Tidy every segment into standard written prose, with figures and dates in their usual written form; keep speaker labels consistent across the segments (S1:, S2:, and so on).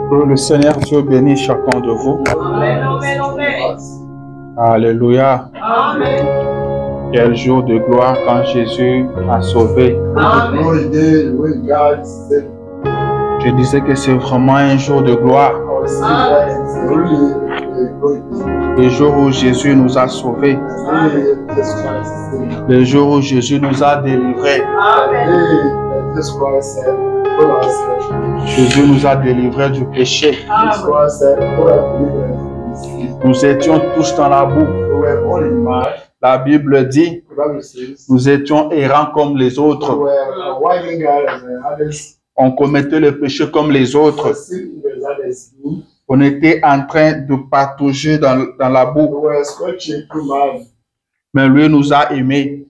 S1: Que le Seigneur Dieu bénisse chacun de vous. Alléluia. Quel jour de gloire quand Jésus a sauvé. Je disais que c'est vraiment un jour de gloire. Le jour où Jésus nous a sauvés. Le jour où Jésus nous a délivrés. Jésus nous a délivrés du péché. Nous étions tous dans la boue. La Bible dit, nous étions errants comme les autres. On commettait le péché comme les autres. On était en train de patauger dans la boue. Mais lui nous a aimés.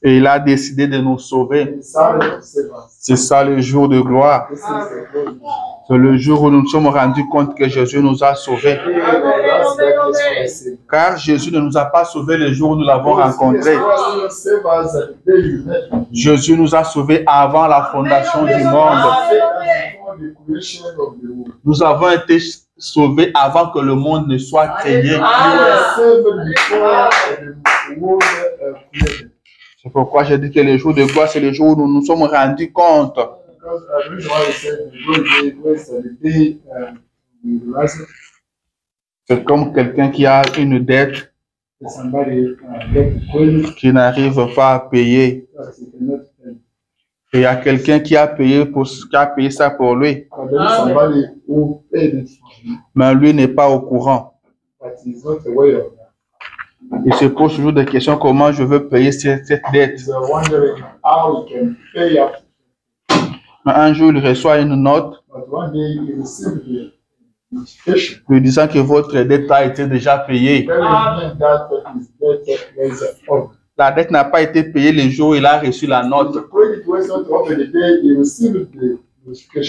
S1: Et il a décidé de nous sauver. C'est ça le jour de gloire. C'est le jour où nous nous sommes rendus compte que Jésus nous a sauvés. Car Jésus ne nous a pas sauvés le jour où nous l'avons rencontré. Jésus nous a sauvés avant la fondation du monde. Nous avons été sauvés avant que le monde ne soit créé. C'est pourquoi je dis que le jour de gloire, c'est le jour où nous nous sommes rendus compte. C'est comme quelqu'un qui a une dette qui n'arrive pas à payer. Et il y a quelqu'un qui a payé ça pour lui. Mais lui n'est pas au courant. Il se pose toujours des questions, comment je veux payer cette dette. Mais un jour, il reçoit une note lui disant que votre dette a été déjà payée. La dette n'a pas été payée le jour où il a reçu la note.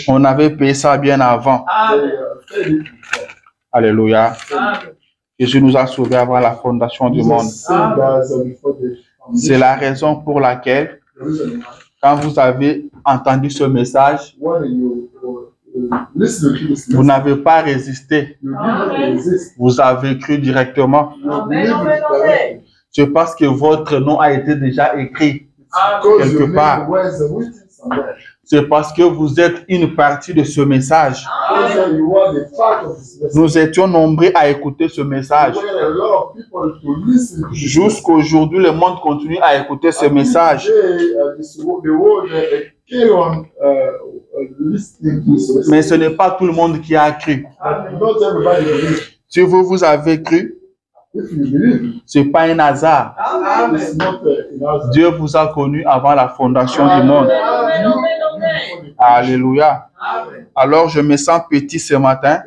S1: On avait payé ça bien avant. Alléluia. Jésus nous a sauvés avant la fondation du monde. C'est la raison pour laquelle, quand vous avez entendu ce message, vous n'avez pas résisté. Vous avez cru directement. C'est parce que votre nom a été déjà écrit quelque part. C'est parce que vous êtes une partie de ce message. Nous étions nombreux à écouter ce message. Jusqu'aujourd'hui, le monde continue à écouter ce message. Mais ce n'est pas tout le monde qui a cru. Si vous avez cru, ce n'est pas un hasard. Dieu vous a connu avant la fondation du monde. Alléluia. Alors je me sens petit ce matin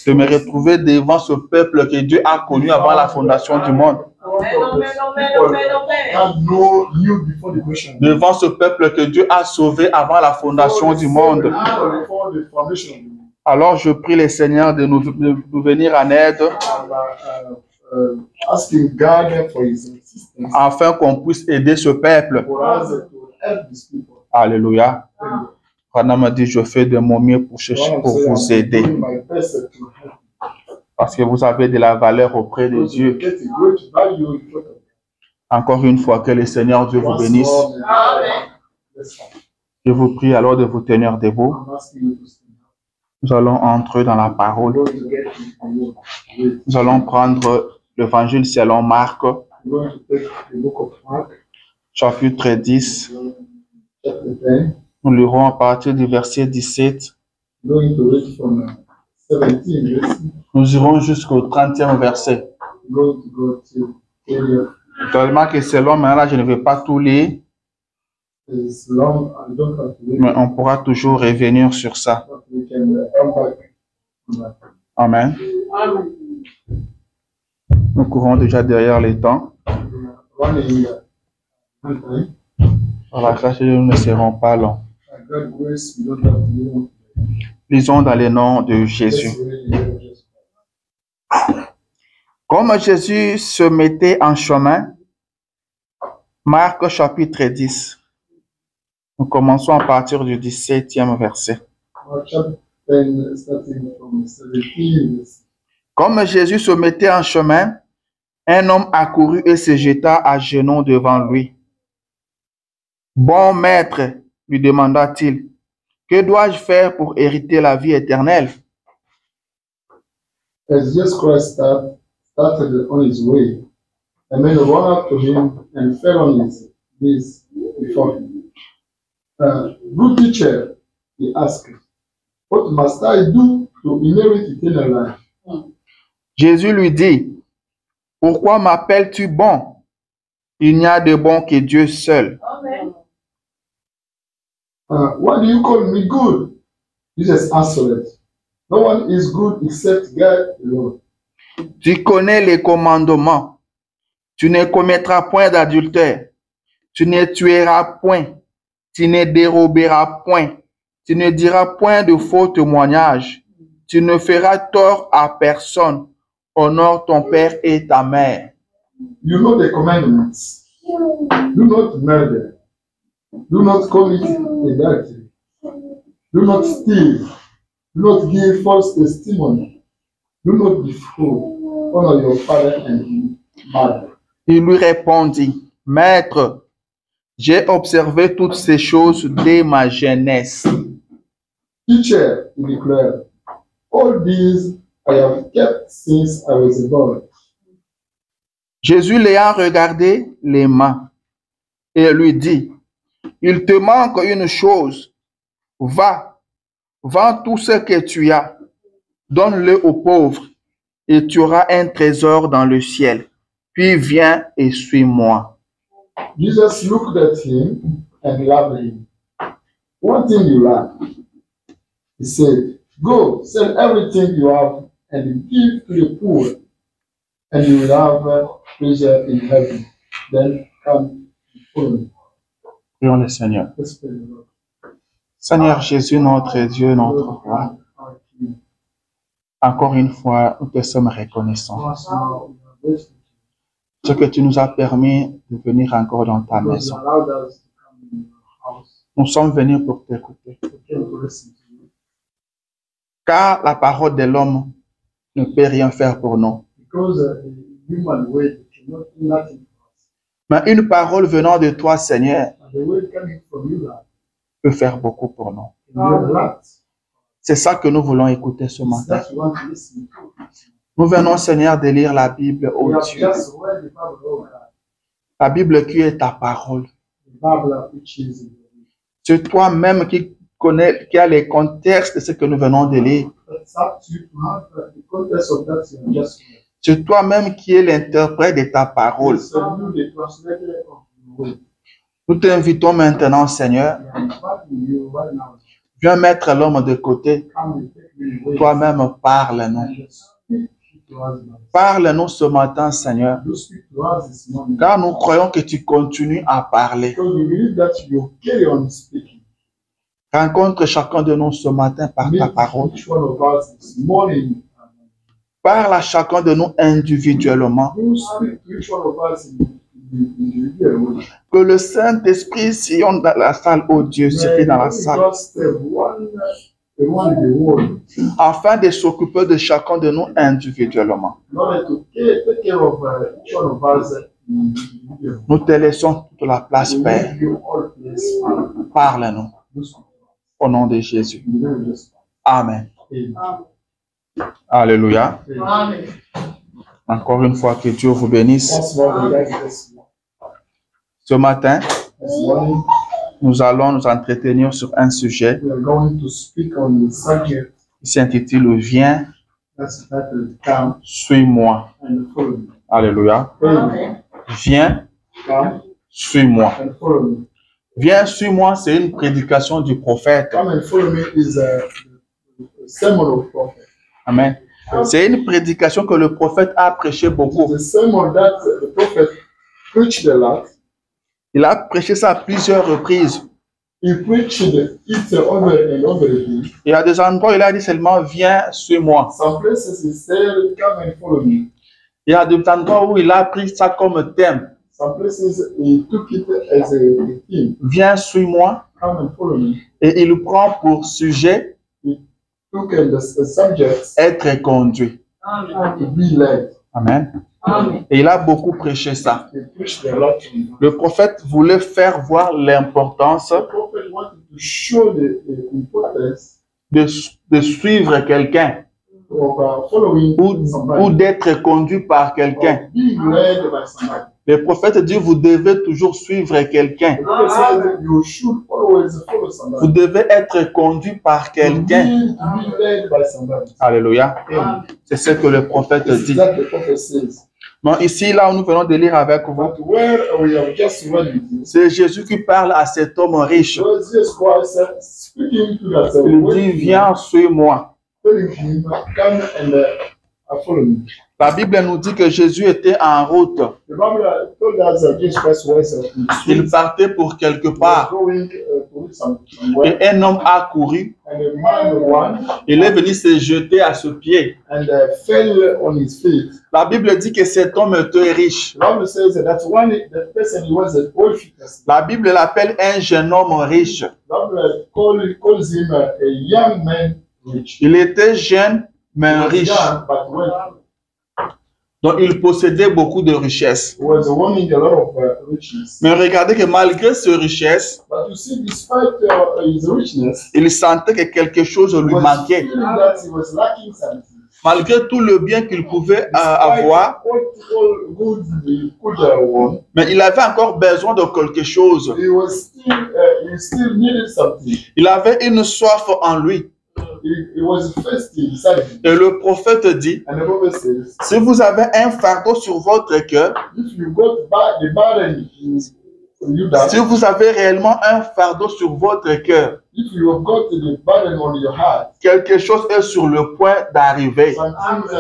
S1: de me retrouver devant ce peuple que Dieu a connu avant la fondation du monde. Devant ce peuple que Dieu a sauvé avant la fondation du monde. Alors je prie le Seigneur de nous venir en aide afin qu'on puisse aider ce peuple. Alléluia. Rana m'a dit, je fais de mon mieux pour vous aider. Parce que vous avez de la valeur auprès de Dieu. Encore une fois, que le Seigneur Dieu vous bénisse. Je vous prie alors de vous tenir debout. Nous allons entrer dans la parole. Nous allons prendre l'évangile selon Marc, chapitre 10. Nous lirons à partir du verset 17. Nous irons jusqu'au 30e verset. Tellement que c'est long, mais là, je ne vais pas tout lire. Mais on pourra toujours revenir sur ça. Amen. Nous courons déjà derrière les temps. Par la grâce de Dieu, nous ne serons pas longs. Lisons dans le nom de Jésus. Comme Jésus se mettait en chemin, Marc chapitre 10. Nous commençons à partir du 17e verset.
S2: chapter 10, starting from 17.
S1: Comme Jésus se mettait en chemin, un homme accourut et se jeta à genoux devant lui. Bon maître, lui demanda-t-il, que dois-je faire pour hériter la vie éternelle?
S2: As Jesus Christ started on his way, a man ran up to him and fell on his knees before him. Good teacher, he asked, what must I do to inherit eternal life?
S1: Jésus lui dit, pourquoi m'appelles-tu bon? Il n'y a de bon que Dieu seul.
S3: Amen.
S2: Why do you call me good? Jesus answered, no one is good except God alone.
S1: Tu connais les commandements. Tu ne commettras point d'adultère. Tu ne tueras point. Tu ne déroberas point. Tu ne diras point de faux témoignages. Tu ne feras tort à personne. Honore ton père et ta mère.
S2: You know the commandments. Do not murder. Do not commit adultery. Do not steal. Do not give false testimony. Do not defraud. Honor your father and mother.
S1: Il lui répondit, Maître, j'ai observé toutes ces choses dès ma jeunesse.
S2: Teacher, he declared, all these I have kept since I was a boy.
S1: Jésus l'ayant regardé les mains et lui dit, il te manque une chose. Va, vends tout ce que tu as, donne-le aux pauvres et tu auras un trésor dans le ciel. Puis viens et suis-moi.
S2: Jesus looked at him and loved him. One thing you lack, he said, go, sell everything you have and give to the poor, and you will have pleasure in heaven. Then come follow me.
S1: Prions le Seigneur.
S2: Let's pray the Lord.
S1: Seigneur Jésus, notre Dieu, notre roi,
S2: Our King.
S1: encore une fois, nous te sommes reconnaissants.
S2: Once more, we are grateful
S1: Ce que tu nous as permis de venir encore dans ta
S2: because you
S1: maison.
S2: allowed us to come in your house.
S1: Nous sommes venus pour t'écouter.
S2: We came to listen to you.
S1: Car la parole de l'homme ne peut rien faire pour nous.
S2: Because the human way cannot do nothing for us.
S1: Mais une parole venant de toi, Seigneur,
S2: And the way coming from you, Lord,
S1: peut faire beaucoup pour nous.
S2: can do a lot.
S1: C'est ça que nous voulons écouter ce matin.
S2: That's what we want to listen to.
S1: Nous venons, Seigneur, de lire la Bible,
S2: We
S1: oh
S2: have
S1: Dieu.
S2: just read the Bible, oh God.
S1: La Bible qui est ta parole.
S2: The Bible which is in the
S1: C'est toi-même qui connais, qui a les contextes de ce que nous venons de lire.
S2: It's up to you to have the context of that you have just read.
S1: C'est toi-même qui es l'interprète de ta parole.
S2: It's you, the translator of the word.
S1: Nous t'invitons maintenant, Seigneur,
S2: We are inviting you right now.
S1: viens mettre l'homme de côté.
S2: Come and take me away.
S1: Toi-même, parle-nous.
S2: And speak to us, Lord.
S1: Parle-nous ce matin, Seigneur,
S2: You speak to us this morning.
S1: car nous croyons que tu continues à parler.
S2: Because we believe that you carry on speaking.
S1: Rencontre chacun de nous ce matin par ta
S2: Meet
S1: parole.
S2: each one of us this morning.
S1: Parle à chacun de nous individuellement.
S2: You speak to each one of us in the way.
S1: Que le Saint-Esprit sillonne dans la salle, oh Dieu, circule dans la salle,
S2: Just one in the world.
S1: afin de s'occuper de chacun de nous individuellement.
S2: In order to take care of each one of us individually.
S1: Nous te laissons toute la place,
S2: We
S1: Père.
S2: give you all place.
S1: Parle-nous
S2: You speak
S1: au nom de Jésus.
S2: in the name of Jesus.
S1: Amen.
S2: Amen.
S1: Alléluia.
S3: Amen.
S1: Encore une fois, que Dieu vous bénisse.
S2: Once more, we like this.
S1: Ce matin,
S2: This morning,
S1: nous allons nous entretenir sur un sujet
S2: we are going to speak on the subject
S1: qui s'intitule Viens,
S2: that's titled Come
S1: suis-moi.
S2: and Follow Me.
S1: Alléluia.
S3: Amen.
S1: Viens,
S2: Come
S1: suis-moi.
S2: and Follow Me.
S1: Viens, suis-moi, c'est une prédication du prophète.
S2: Come and Follow Me is a sermon of prophet.
S1: Amen. C'est une prédication que le prophète a prêché beaucoup.
S2: The sermon that the prophet preached a lot.
S1: Il a prêché ça à plusieurs reprises.
S2: He preached it over and over again.
S1: Il y a des endroits où il a dit seulement viens, suis-moi.
S2: Some places he said, come and follow me.
S1: Il y a des endroits où il a pris ça comme thème.
S2: Some places he took it as a theme.
S1: Viens, suis-moi.
S2: Come and follow me.
S1: Et il prend pour sujet
S2: he took the subjects
S1: être conduit.
S2: to be led.
S1: Amen. Et il a beaucoup prêché ça.
S2: He preached a lot.
S1: Le prophète voulait faire voir l'importance
S2: The prophet wanted to show the importance
S1: de suivre quelqu'un
S2: of following
S1: ou
S2: somebody,
S1: d'être conduit par quelqu'un.
S2: of being led by somebody.
S1: Le prophète dit, vous devez toujours suivre quelqu'un.
S2: The prophet says that you should always follow
S1: Vous
S2: somebody.
S1: devez être conduit par
S2: You
S1: quelqu'un.
S2: need to be led by somebody.
S1: Alléluia. C'est ce que le prophète
S2: This is
S1: dit.
S2: what the prophet says.
S1: Bon, ici, là où nous venons de lire avec vous,
S2: But where we have just read it,
S1: c'est Jésus qui parle à cet homme riche.
S2: Jesus Christ speaking to that,
S1: Il dit, viens, suis-moi.
S2: telling him, come and follow me.
S1: La Bible nous dit que Jésus était en route.
S2: The Bible told us that Jesus Christ was in the
S1: Il
S2: streets,
S1: partait pour quelque
S2: was
S1: part.
S2: going to somewhere,
S1: Et un homme a couru.
S2: and a man ran
S1: Il est venu se jeter à ses pieds.
S2: and fell on his feet.
S1: La Bible dit que cet homme était riche.
S2: The Bible says that that person he was an wealthy person.
S1: La Bible l'appelle un jeune homme riche.
S2: The Bible calls him a young man rich.
S1: Il était jeune, mais
S2: He was
S1: riche.
S2: young but wealthy.
S1: Donc, il possédait beaucoup de richesses.
S2: He was owning a lot of richness.
S1: Mais regardez que malgré ses richesses,
S2: But you see, despite his richness,
S1: il sentait que quelque chose lui
S2: he was
S1: manquait.
S2: feeling that he was lacking something.
S1: Malgré tout le bien qu'il pouvait avoir,
S2: All good he could want,
S1: mais il avait encore besoin de quelque chose.
S2: he still needed something.
S1: Il avait une soif en lui.
S2: He was thirsty inside him.
S1: Et le prophète dit,
S2: And the prophet says,
S1: si vous avez un fardeau sur votre cœur,
S2: if you got the burden in you down,
S1: si vous avez réellement un fardeau sur votre cœur,
S2: if you have got the burden on your heart,
S1: quelque chose est sur le point d'arriver.
S2: something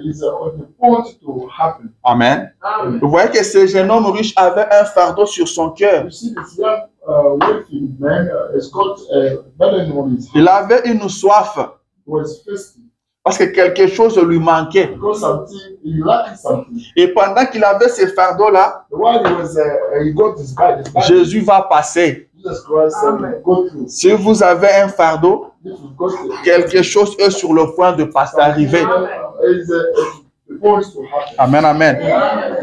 S2: is on the point to happen.
S1: Amen. Vous voyez que ce jeune homme riche avait un fardeau sur son cœur.
S2: You see, this young wealthy man has got a burden on his heart.
S1: Il avait une soif
S2: He was thirsty
S1: parce que quelque chose lui manquait.
S2: because he lacked something.
S1: Et pendant qu'il avait ce fardeau-là,
S2: While he got his burden,
S1: Jésus va passer.
S2: Jesus Christ go through.
S1: Si vous avez un fardeau,
S2: If you got it,
S1: quelque chose est sur le point de d'arriver.
S2: is going to happen.
S1: Amen, amen.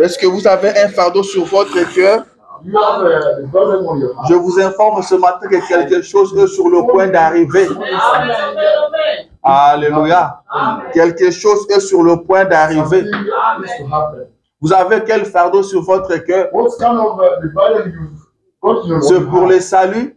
S1: Est-ce que vous avez un fardeau sur votre cœur?
S2: You have the burden on your heart.
S1: Je vous informe ce matin que quelque chose est sur le point d'arriver. Alléluia. Quelque chose est sur le point d'arriver.
S2: Something is to happen.
S1: Vous avez quel fardeau sur votre cœur?
S2: What kind of the burden you've got in your
S1: C'est pour
S2: heart?
S1: le salut.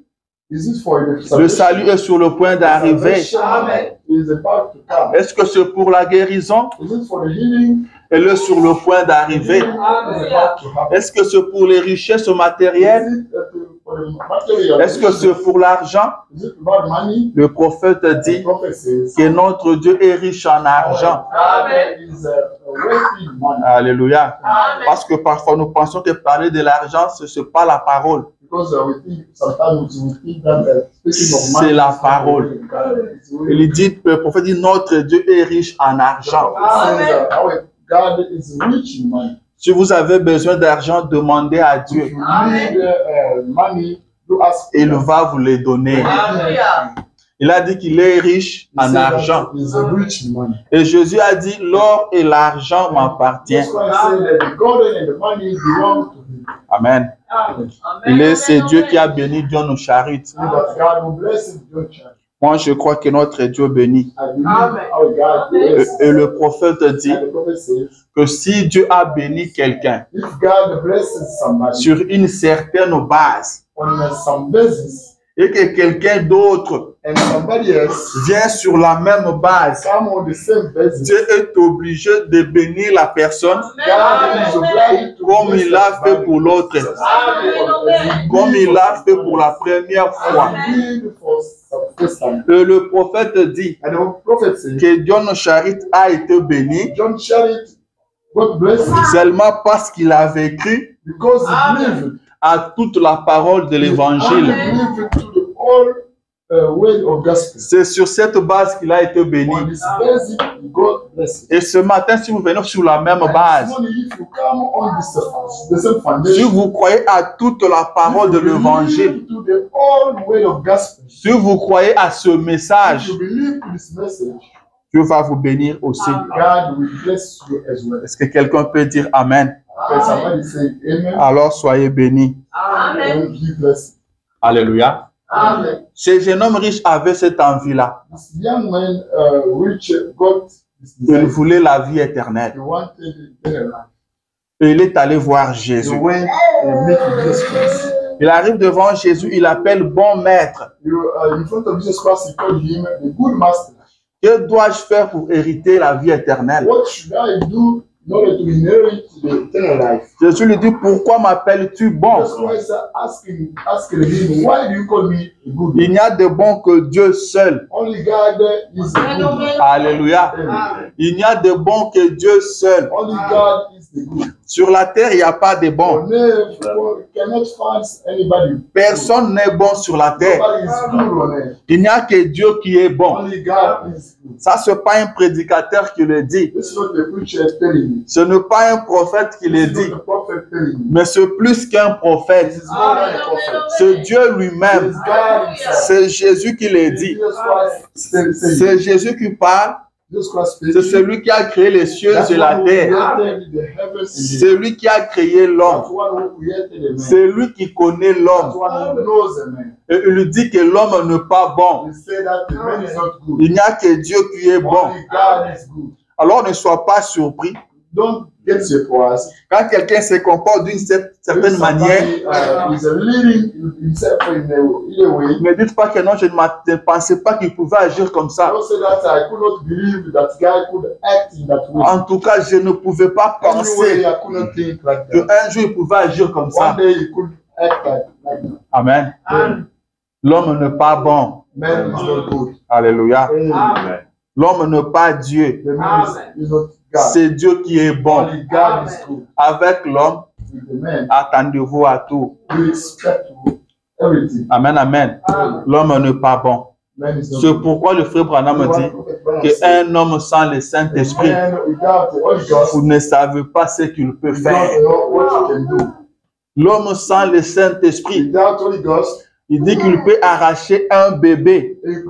S2: Is it for the
S1: Le salut est sur le point d'arriver.
S2: Salvation is about to come.
S1: Est-ce que c'est pour la guérison?
S2: Is it for the healing?
S1: Elle est sur le point d'arriver.
S2: Is about to happen.
S1: Est-ce que c'est pour les richesses matérielles?
S2: Is it for the material?
S1: Est-ce que c'est pour l'argent?
S2: Is it about money?
S1: Le prophète
S2: The
S1: dit
S2: prophet says,
S1: que notre Dieu est riche en argent.
S2: God is wealthy in money.
S1: Alléluia. Parce que parfois nous pensons que parler de l'argent, ce n'est pas la parole.
S2: Because we think sometimes we think that speaking of money
S1: C'est la
S2: is
S1: parole.
S2: God.
S1: Il dit, le prophète dit, notre Dieu est riche en argent.
S2: Our God is rich in money.
S1: Si vous avez besoin d'argent, demandez à
S2: If
S1: Dieu.
S2: you need money, you ask.
S1: Il va vous les donner. Il a dit qu'il est riche en argent.
S2: He is rich in money.
S1: Et Jésus a dit, l'or et l'argent m'appartiennent.
S2: That's why I say that the gold and the money belong to him.
S1: Amen. C'est Dieu qui a béni, Dieu nous charite.
S2: But God will bless him, your child.
S1: Moi, je crois que notre Dieu bénit.
S2: I believe our God blesses.
S1: Et le prophète dit
S2: And the prophet says,
S1: que si Dieu a béni quelqu'un
S2: if God blesses somebody
S1: sur une certaine base
S2: on some basis,
S1: et que quelqu'un d'autre
S2: and somebody else
S1: vient sur la même base,
S2: come on the same basis,
S1: Dieu est obligé de bénir la personne
S2: God is obliged to
S1: comme
S2: bless
S1: il l'a
S2: that
S1: fait
S2: body.
S1: pour l'autre, comme il l'a fait pour la première fois.
S2: As he did for some first time.
S1: Et le prophète dit
S2: And the prophet says,
S1: que John Charit a été béni
S2: John Charity, God bless him
S1: seulement parce qu'il avait cru
S2: because he believed.
S1: à toute la parole de l'évangile.
S2: He believed to the all way of gospel.
S1: C'est sur cette base qu'il a été béni.
S2: On this basic, God bless it.
S1: Et ce matin, si vous venez sur la même
S2: And
S1: base,
S2: this morning, if you come on the same
S1: si
S2: foundation,
S1: vous croyez à toute la parole de
S2: if you
S1: l'évangile,
S2: believe to the old way of gospel,
S1: si vous croyez à ce
S2: if
S1: message,
S2: you believe to this message,
S1: Dieu va vous bénir aussi.
S2: God will bless you as well.
S1: Est-ce que quelqu'un peut dire Amen?
S2: Can somebody say amen?
S1: Alors soyez bénis.
S2: And be blessed.
S1: Alléluia.
S2: Amen.
S1: Ce jeune homme riche avait cette envie-là.
S2: This young man which got this
S1: Il
S2: desire,
S1: voulait la vie éternelle.
S2: he wanted eternal life.
S1: Et il est allé voir
S2: He
S1: Jésus.
S2: went and met with Jesus Christ.
S1: Il arrive devant Jésus, il appelle bon maître.
S2: In front of Jesus Christ, he called him the good master.
S1: Que dois-je faire pour hériter la vie éternelle?
S2: What should I do in order to inherit the eternal life?
S1: Jésus lui dit, pourquoi m'appelles-tu bon?
S2: Jesus Christ asking him, why do you call me good?
S1: Il n'y a de bon que Dieu seul.
S2: Only God is good.
S1: Alléluia.
S2: Amen.
S1: Il n'y a de bon que Dieu seul.
S2: Only God is the good.
S1: Sur la terre, il n'y a pas de bon.
S2: On earth, you cannot find anybody.
S1: Personne n'est bon sur la terre.
S2: Nobody is good on earth.
S1: Il n'y a que Dieu qui est bon.
S2: Only God is good.
S1: Ça, ce n'est pas un prédicateur qui le dit.
S2: This is not the preacher telling you.
S1: Ce n'est pas un prophète qui le
S2: This is
S1: dit.
S2: not the prophet telling you.
S1: Mais c'est plus qu'un prophète.
S2: This is more than a prophet.
S1: C'est Dieu
S2: It
S1: lui-même.
S2: is God himself.
S1: C'est Jésus qui le dit.
S2: Jesus Christ said it.
S1: C'est Jésus qui parle.
S2: Jesus Christ
S1: C'est celui qui a créé les cieux
S2: That's
S1: et la
S2: one who
S1: terre.
S2: created the heavens and the
S1: C'est lui qui a créé l'homme.
S2: That's one who created the man.
S1: C'est lui qui connaît
S2: That's
S1: l'homme.
S2: one who knows the man.
S1: Et il lui dit que l'homme n'est pas bon.
S2: He said that the man is not good.
S1: Il n'y a que Dieu qui est bon.
S2: Only God is good.
S1: Alors ne sois pas surpris.
S2: Don't get surprised.
S1: Quand quelqu'un se comporte d'une certaine
S2: If
S1: manière,
S2: somebody is leading himself in a way.
S1: ne dites pas que non, je ne pensais pas qu'il pouvait agir comme ça.
S2: Don't say that I could not believe that guy could act in that way.
S1: En tout cas, je ne pouvais pas
S2: Anyway,
S1: penser
S2: I could not think like that.
S1: qu'un jour il pouvait agir comme
S2: One
S1: ça.
S2: day he could act like that.
S1: Amen. L'homme n'est pas bon.
S2: Man is not good.
S1: Alléluia.
S2: Amen.
S1: L'homme n'est pas Dieu.
S2: The man is not God.
S1: C'est Dieu qui est bon.
S2: Only God is good.
S1: Avec l'homme,
S2: With the man,
S1: attendez-vous à tout.
S2: we expect everything.
S1: Amen, amen. L'homme n'est pas bon.
S2: Man is not
S1: C'est
S2: good.
S1: pourquoi le frère Branham dit qu'un homme sans le Saint-Esprit,
S2: Man without the Holy Ghost,
S1: vous ne savez pas ce qu'il peut
S2: you
S1: faire.
S2: don't know what you can do.
S1: L'homme sans le Saint-Esprit,
S2: Without Holy Ghost,
S1: il dit qu'il peut arracher un bébé
S2: he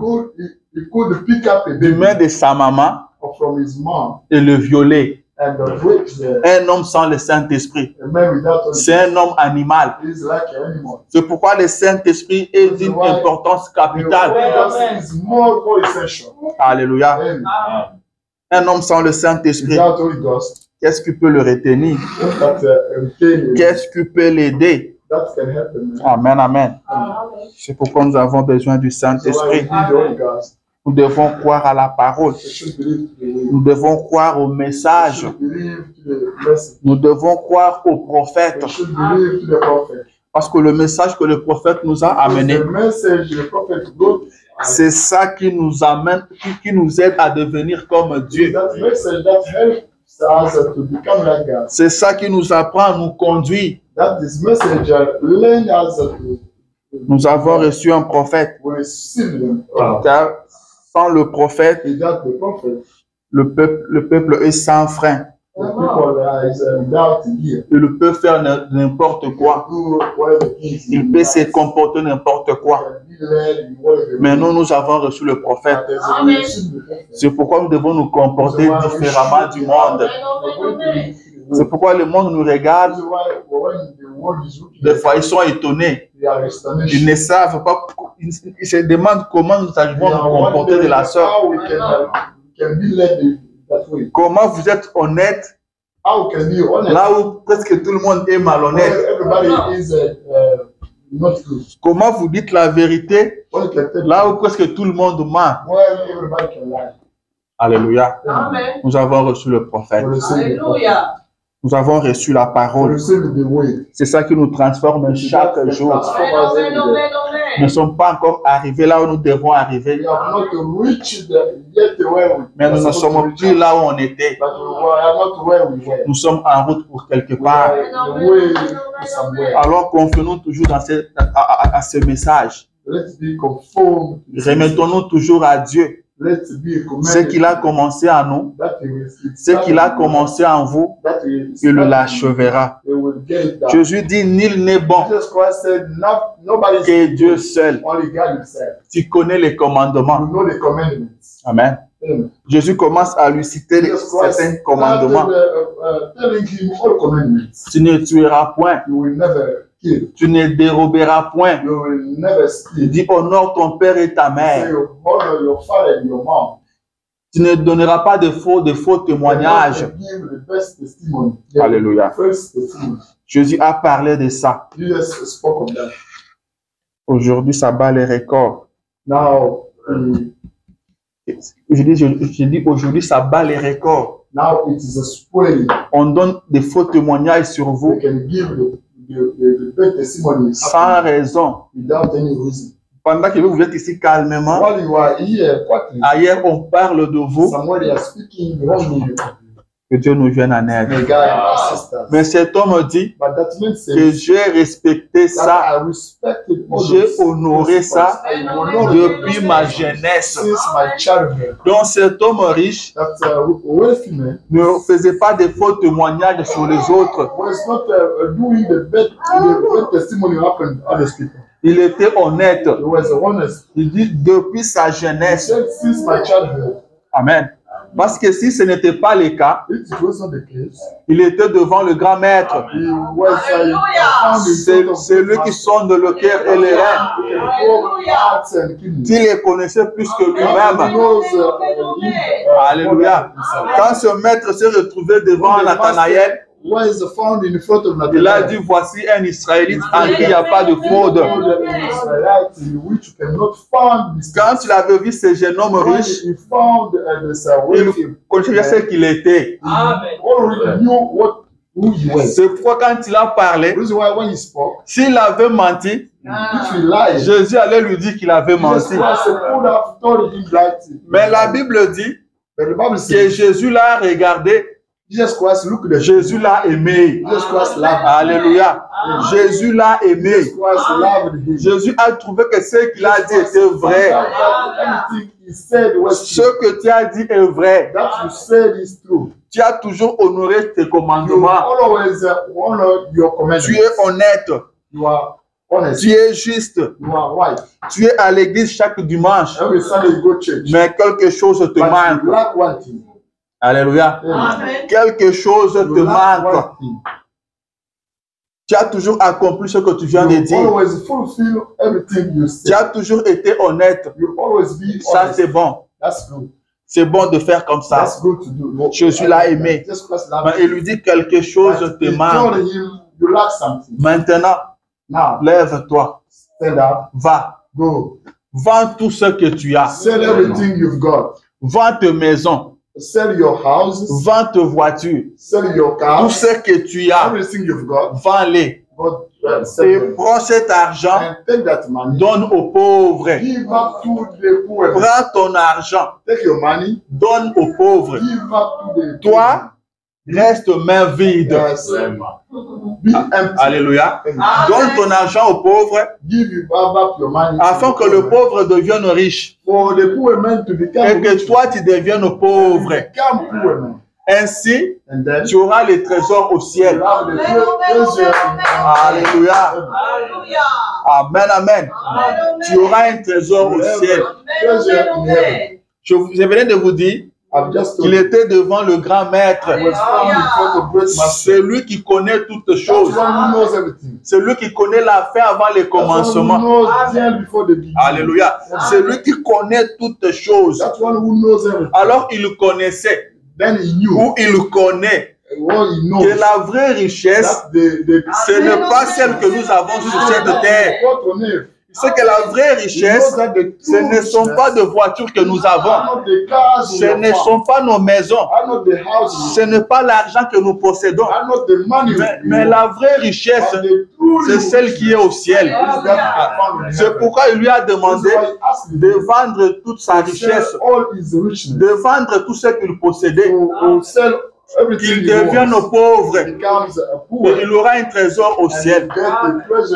S2: could pick up a
S1: du
S2: baby
S1: main de sa maman
S2: from his mom
S1: et le violer.
S2: and rape the
S1: Un homme sans le Saint-Esprit,
S2: a man without Holy
S1: c'est un homme animal.
S2: Ghost is like an animal.
S1: C'est pourquoi le Saint-Esprit est d'une importance
S2: The Holy
S1: capitale.
S2: Ghost is more essential.
S1: Alléluia.
S2: Amen.
S1: Un homme sans le Saint-Esprit,
S2: Without Holy Ghost,
S1: qu'est-ce qui peut le retenir?
S2: that
S1: Qu'est-ce qui peut l'aider?
S2: can happen.
S1: Amen, amen. C'est pourquoi nous avons besoin du
S2: So I
S1: Saint-Esprit.
S2: need the Holy Ghost.
S1: Nous devons croire à la parole.
S2: I should believe to the way.
S1: Nous devons croire au
S2: I
S1: message.
S2: should believe to the message.
S1: Nous devons croire au prophète.
S2: I should believe to the prophet.
S1: Parce que le message que le prophèet nous a amené,
S2: The message the prophet wrote
S1: c'est ça qui nous amène, qui nous aide à devenir comme
S2: is
S1: Dieu.
S2: that message that helps us to become like God.
S1: C'est ça qui nous apprend à nous conduire.
S2: That this message learn us to
S1: Nous avons reçu un prophète.
S2: receive them.
S1: Car sans le prophète,
S2: Without the prophet,
S1: le peuple est sans frein.
S2: the people is without ear.
S1: Il peut faire n'importe quoi.
S2: Do whatever things
S1: Il peut se comporter n'importe quoi.
S2: be led in whatever.
S1: Mais nous avons reçu le prophète.
S2: But as we receive the prophet,
S1: C'est pourquoi nous devons nous comporter différemment du monde. C'est pourquoi le monde nous regarde.
S2: this is why when the world is looking
S1: Des fois, ils sont étonnés.
S2: they are
S1: Ils
S2: astonished.
S1: ne savent pas. Ils se demandent comment nous arrivons à nous comporter de la sorte.
S2: How we can be led that way.
S1: Comment vous êtes honnête
S2: How can be honest?
S1: là où presque tout le monde est malhonnête.
S2: Everybody is not good.
S1: Comment vous dites la vérité
S2: One can tell
S1: là où presque tout le monde ment.
S2: when everybody can lie.
S1: Alléluia.
S3: Amen.
S1: Nous avons reçu le prophète.
S2: We receive the prophet.
S3: Alléluia.
S1: Nous avons reçu la
S2: We
S1: parole.
S2: receive the way.
S1: C'est ça qui nous transforme chaque jour.
S3: Amen, amen, amen,
S1: Nous ne
S3: amen.
S1: sommes pas encore arrivés là où nous devons arriver.
S2: We have not reached yet where we
S1: Mais nous ne sommes plus là où on était.
S2: but we are not where we were.
S1: Nous sommes en route pour quelque
S2: We
S1: part.
S2: are the way to somewhere.
S1: Alors confions-nous toujours dans à ce message.
S2: Let's be conformed.
S1: Remettons-nous toujours à Dieu.
S2: Let's be
S1: Ce qu'il a commencé en nous, ce qu'il a commencé en vous, il l'achèvera. Jésus dit, nul n'est bon que Dieu seul. Tu connais les commandements. Amen. Jésus commence à lui citer certains commandements. Tu ne tueras point. Tu ne déroberas point. Il dit, honore ton père et ta mère. Tu ne donneras pas de faux témoignages. Alléluia. Jésus a parlé de ça. Aujourd'hui, ça bat les records. Je dis aujourd'hui, ça bat les records. On donne des faux témoignages sur vous sans raison. Pendant que vous êtes ici calmement, ailleurs on parle de vous. Que Dieu nous vienne en aide. Mais cet homme dit que j'ai respecté ça, j'ai honoré ça depuis ma jeunesse. Donc cet homme riche ne faisait pas de faux témoignages sur les autres. Il était honnête. Il dit depuis sa jeunesse. Amen. Parce que si ce n'était pas le cas, il était devant le grand maître. C'est lui qui sonde le cœur et les reins. Il les connaissait plus que lui-même. Alléluia. Quand ce maître s'est retrouvé devant Nathanaël, il a dit, voici un Israélite en qui il n'y a pas de fraude. Quand il avait vu ce jeune homme riche, il connaissait ce qu'il était. C'est pourquoi quand il a parlé, s'il avait menti, Jésus allait lui dire qu'il avait menti. Mais la Bible dit que Jésus l'a regardé. Jésus l'a aimé. Alléluia. Jésus l'a aimé. Jésus a trouvé que ce qu'il a dit était vrai. Ce que tu as dit est vrai. Tu as toujours honoré tes commandements. Tu es honnête. Tu es juste. Tu es à l'église chaque dimanche. Mais quelque chose te manque. Alléluia. Quelque chose te manque. Tu as toujours accompli ce que tu viens de dire. Tu as toujours été honnête. Ça, c'est bon. C'est bon de faire comme ça. Jésus l'a aimé. Mais il lui dit quelque chose te manque. Maintenant, lève-toi. Va. Vends tout ce que tu as. Vends tes maisons.
S2: Sell your houses,
S1: vends tes voitures,
S2: sell your cars,
S1: tout ce que tu as,
S2: everything you've got,
S1: vends-les. Et prends cet argent, donne aux pauvres.
S2: Give up to the poor.
S1: Prends ton argent,
S2: take your money,
S1: donne aux pauvres.
S2: Give up to the
S1: toi, reste main vide.
S2: Yes.
S1: Alléluia. Donne ton argent aux pauvres,
S2: give you back your money,
S1: afin que le pauvre devienne riche.
S2: For the poor man to become
S1: et que toi tu deviennes pauvre. Ainsi, tu auras les trésors au ciel. Alléluia. Amen, amen. Tu auras un trésor au ciel. Je venais de vous dire qu'il était devant le grand maître. C'est lui qui connaît toutes choses. C'est lui qui connaît la fin avant le commencement. Alléluia. C'est lui qui connaît toutes choses. Alors il connaissait, ou il connaît, que la vraie richesse, ce n'est pas celle que nous avons sur cette terre. C'est que la vraie richesse, ce ne sont pas de voitures que nous avons. Ce ne sont pas nos maisons. Ce n'est pas l'argent que nous possédons. Mais la vraie richesse, c'est celle qui est au ciel. C'est pourquoi il lui a demandé de vendre toute sa richesse, de vendre tout ce qu'il possédait, qu'il devienne pauvre. Et il aura un trésor au ciel.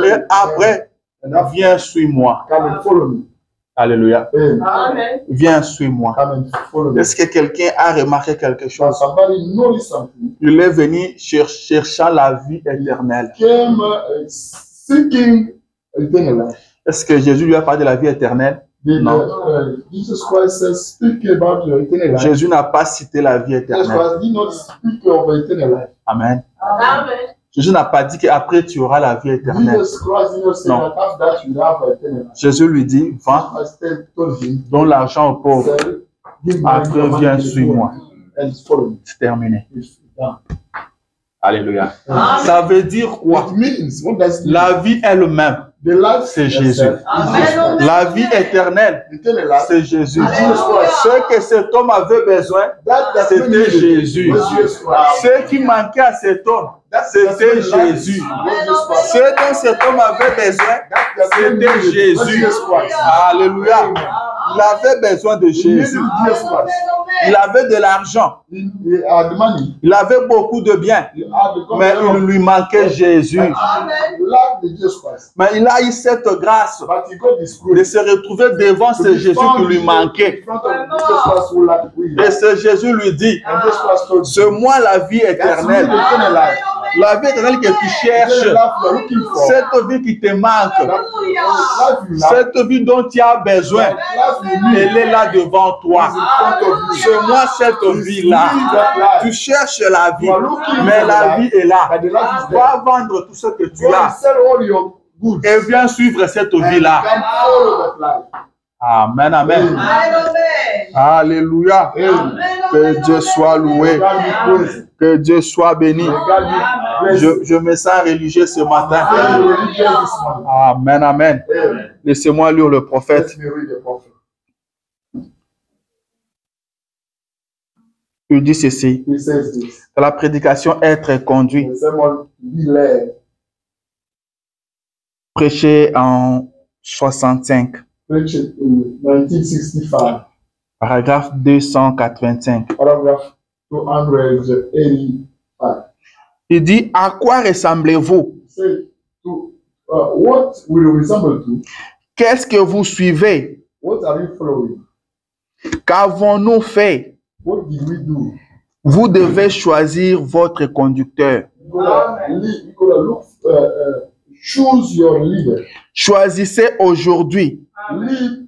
S1: Et après,
S2: And after,
S1: viens, suis-moi.
S2: come and follow me.
S1: Alléluia.
S2: Amen.
S1: Viens, suis-moi.
S2: Come and follow me.
S1: Est-ce que quelqu'un a remarqué quelque chose?
S2: Somebody noticed something.
S1: Il est venu cherchant la vie éternelle.
S2: Came seeking eternal life.
S1: Est-ce que Jésus lui a parlé de la vie éternelle?
S2: Did
S1: Non.
S2: Jesus Christ says, speak about your eternal life.
S1: Jésus n'a pas cité la vie
S2: Jesus
S1: éternelle.
S2: Christ did not speak of eternal life.
S1: Amen.
S3: Amen.
S1: Jésus n'a pas dit qu'après tu auras la vie éternelle.
S2: Jesus Christ did not say
S1: Non.
S2: that after that you have eternal life.
S1: Jésus lui dit, vends,
S2: I still told him,
S1: donne l'argent aux pauvres.
S2: said, give me
S1: Après,
S2: your money
S1: viens,
S2: to the
S1: suis-moi.
S2: poor and follow me.
S1: C'est terminé.
S2: It's done.
S1: Alléluia.
S3: Amen.
S1: Ça veut dire quoi?
S2: What means, what does it mean?
S1: La vie elle-même,
S2: The life
S1: c'est
S2: itself
S1: Jésus.
S2: is
S3: Amen.
S2: Jesus.
S1: La vie éternelle,
S2: Eternal life,
S1: c'est Jésus.
S3: Alléluia.
S1: Ce que cet homme avait besoin,
S2: that
S1: c'était
S2: needed
S1: Jésus.
S2: was Jesus Christ.
S1: Ce qui manquait à cet homme, c'était Jésus. Ce dont cet homme avait besoin, c'était Jésus. Alléluia. Il avait besoin de Jésus. Il avait de l'argent.
S2: He had the money.
S1: Il avait beaucoup de biens.
S2: He had the
S1: Mais
S2: company.
S1: il lui manquait Jésus.
S3: Amen.
S2: He lacked the Jesus Christ.
S1: Mais il a eu cette grâce
S2: But he got this
S1: de se retrouver devant ce Jésus qui lui manquait.
S2: In front of Jesus Christ who lacked we
S1: Et ce Jésus lui dit,
S2: And Jesus Christ told him,
S1: c'est moi la vie
S2: that's me,
S1: éternelle.
S2: the eternal life.
S1: La vie éternelle que tu
S2: The
S1: cherches,
S2: eternal life you are looking for.
S1: cette vie qui te manque,
S2: That life you lack.
S1: cette vie dont tu as besoin,
S2: That life you need.
S1: elle est là devant toi.
S2: Is in front of you.
S1: C'est moi cette vie-là. Tu cherches la vie, mais la vie est là.
S2: But the life is there.
S1: Va vendre tout ce que tu
S2: Go and
S1: as
S2: sell all your goods.
S1: et viens suivre cette
S2: And
S1: vie-là.
S2: come follow that life.
S1: Amen, amen.
S3: Amen.
S1: Alléluia.
S2: Amen.
S1: Que Dieu soit loué.
S2: God be praised.
S1: Que Dieu soit béni.
S2: God be praised.
S1: Je me sens religieux ce matin.
S2: I'm religious this morning.
S1: Amen, amen.
S2: Amen.
S1: Laissez-moi lire le prophète.
S2: Let me read the prophet.
S1: Il dit ceci.
S2: He says this.
S1: Dans la prédication, être conduit.
S2: The sermon be led.
S1: Prêché en 65.
S2: Preached in 1965.
S1: Paragraphe 285.
S2: Paragraph 285.
S1: Il dit, à quoi ressemblez-vous?
S2: Say, what will you resemble to?
S1: Qu'est-ce que vous suivez?
S2: What are you following?
S1: Qu'avons-nous fait?
S2: What did we do?
S1: Vous devez choisir votre conducteur.
S2: You gotta look, choose your leader.
S1: Choisissez aujourd'hui.
S2: Lead,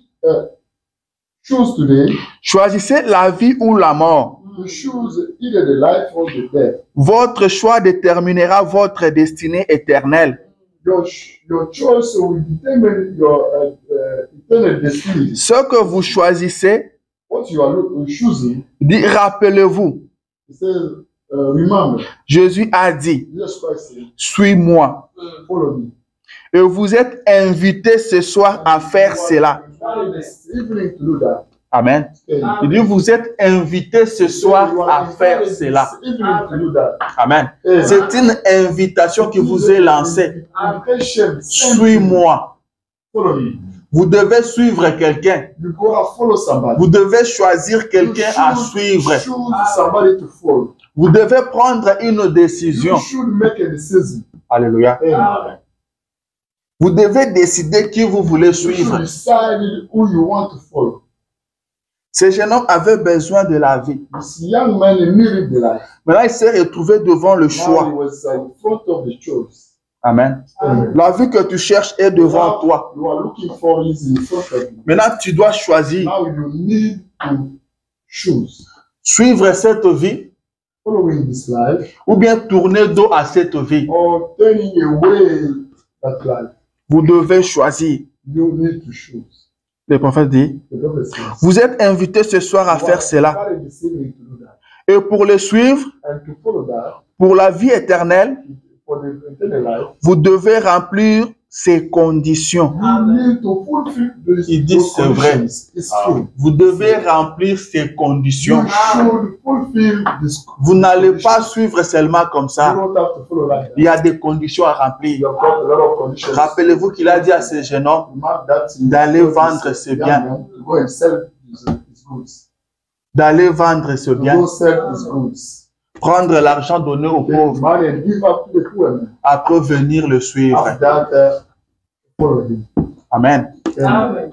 S2: choose today
S1: Choisissez la vie ou la mort.
S2: to choose either the life or the death.
S1: Votre choix déterminera votre destinée éternelle.
S2: Your choice will determine your eternal destiny.
S1: Ce que vous choisissez,
S2: What you are choosing,
S1: dit, rappelez-vous,
S2: it says, remember,
S1: Jésus a dit,
S2: Jesus Christ said,
S1: suis-moi.
S2: follow me.
S1: Et vous êtes invités ce soir à faire cela.
S2: This evening to do that.
S1: Amen. Il dit, vous êtes invités ce soir à faire cela.
S2: This evening to do that.
S1: Amen. C'est une invitation qui vous est lancée.
S2: Invitation.
S1: Suis-moi.
S2: Follow me.
S1: Vous devez suivre quelqu'un.
S2: You gotta follow somebody.
S1: Vous devez choisir quelqu'un à suivre.
S2: Choose somebody to follow.
S1: Vous devez prendre une décision.
S2: You should make a decision.
S1: Alléluia.
S2: Amen.
S1: Vous devez décider qui vous voulez
S2: You should
S1: suivre.
S2: decide who you want to follow.
S1: Ce jeune homme avait besoin de la vie.
S2: This young man needed the life.
S1: Maintenant, il s'est retrouvé devant le
S2: Now he
S1: choix.
S2: was in front of the choice.
S1: Amen.
S2: Amen.
S1: La vie que tu cherches est devant toi.
S2: You are looking for is in front of you.
S1: Maintenant, tu dois choisir.
S2: Now you need to choose.
S1: Suivre cette vie
S2: Following this life
S1: ou bien tourner dos à cette vie.
S2: or turning away that life.
S1: Vous devez choisir.
S2: You need to choose.
S1: Le prophète dit,
S2: The prophet says,
S1: vous êtes invités ce soir à faire cela.
S2: invited this evening to do that.
S1: Et pour le suivre,
S2: And to follow that,
S1: pour la vie éternelle,
S2: for the eternal life,
S1: vous devez remplir ces conditions.
S2: you need to fulfill
S1: Il dit,
S2: those
S1: c'est vrai.
S2: conditions. It's true.
S1: Vous devez remplir ces conditions.
S2: You should fulfill this.
S1: Vous n'allez pas suivre seulement comme
S2: You
S1: ça.
S2: don't have to follow like that.
S1: Il y a des conditions à remplir.
S2: You have got a lot of conditions.
S1: Rappelez-vous qu'il a dit à ce jeune homme
S2: Mark that
S1: d'aller vendre ses biens.
S2: To go and sell his goods.
S1: d'aller vendre ce
S2: To
S1: bien,
S2: go sell his goods.
S1: prendre l'argent donné aux
S2: Take
S1: pauvres,
S2: money and give up to the poor man.
S1: après venir le suivre.
S2: After that, follow him.
S1: Amen.
S2: Amen.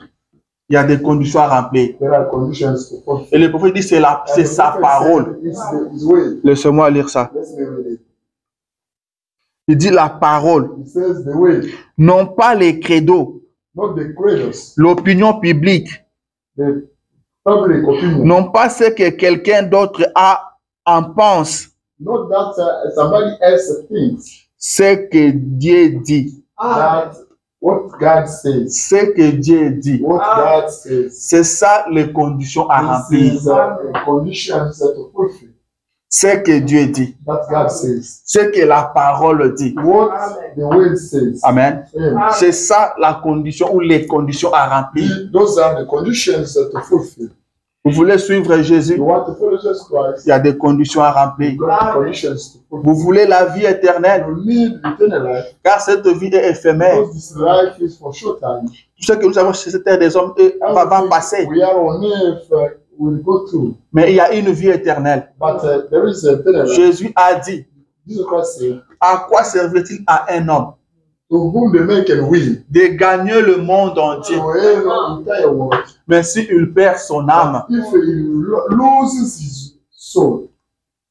S1: Il y a des conditions à remplir.
S2: There are conditions to fulfill.
S1: Et le prophète dit c'est sa parole.
S2: His way.
S1: Laissez-moi lire ça.
S2: Let's read it.
S1: Il dit la parole,
S2: He says the way,
S1: non pas les credos,
S2: not the credos,
S1: l'opinion publique,
S2: the public opinion.
S1: non pas ce que quelqu'un d'autre en pense,
S2: Not that somebody else thinks.
S1: ce que Dieu dit.
S2: That what God says.
S1: Ce que Dieu dit.
S2: What God says.
S1: C'est ça les conditions à remplir.
S2: This is conditions to fulfill.
S1: Ce que Dieu dit.
S2: That God says.
S1: Ce que la parole dit.
S2: What the word says.
S1: Amen.
S2: Amen.
S1: C'est ça la condition ou les conditions à remplir.
S2: Those are the conditions to fulfill.
S1: Vous voulez suivre Jésus?
S2: You want to follow Jesus Christ?
S1: Il y a des conditions à remplir.
S2: You got the conditions to fulfill.
S1: Vous voulez la vie éternelle?
S2: You need eternal life.
S1: Car cette vie est éphémère.
S2: Because this life is for short time.
S1: Tout ce que nous avons sur cette terre des hommes va passer.
S2: We are on earth will go through.
S1: Mais il y a une vie éternelle.
S2: But there is a eternal life.
S1: Jésus a dit,
S2: Jesus Christ said,
S1: à quoi servit-il à un homme
S2: to whom the man can win,
S1: de gagner le monde entier,
S2: to earn the entire world.
S1: mais s'il perd son âme,
S2: If he loses his soul,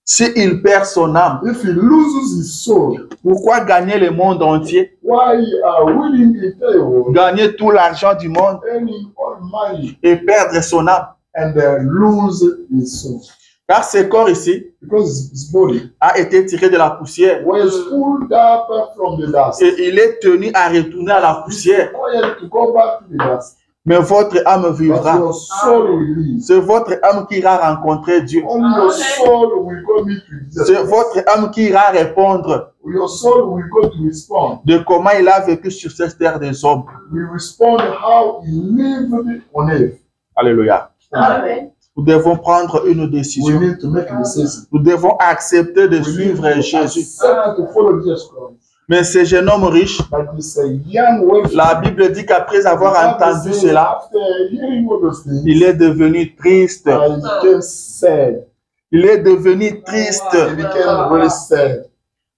S1: s'il perd son âme,
S2: if he loses his soul,
S1: pourquoi gagner le monde entier,
S2: why winning the entire world,
S1: gagner tout l'argent du monde
S2: earning all money,
S1: et perdre son âme?
S2: and lose his soul?
S1: Car ce corps ici
S2: Because his body
S1: a été tiré de la poussière
S2: was pulled up from the dust.
S1: et il est tenu à retourner à la poussière.
S2: Required to go back to the dust.
S1: Mais votre âme
S2: But
S1: vivra.
S2: your soul will live.
S1: C'est votre âme qui ira rencontrer Dieu.
S2: Only your soul will go meet with Jesus.
S1: C'est votre âme qui ira répondre
S2: Your soul will go to respond.
S1: de comment il a vécu sur cette terre des hommes.
S2: Will respond how he lived on earth.
S1: Alléluia.
S2: Amen.
S1: Nous devons prendre une
S2: We
S1: décision.
S2: need to make a decision.
S1: Nous devons accepter de
S2: We need
S1: suivre
S2: to
S1: Jésus.
S2: accept to follow Jesus Christ.
S1: Mais ce jeune homme riche,
S2: But this young wife,
S1: la Bible dit qu'après avoir entendu cela,
S2: after hearing all those things,
S1: il est devenu triste.
S2: he became sad.
S1: Il est devenu triste
S2: He became really sad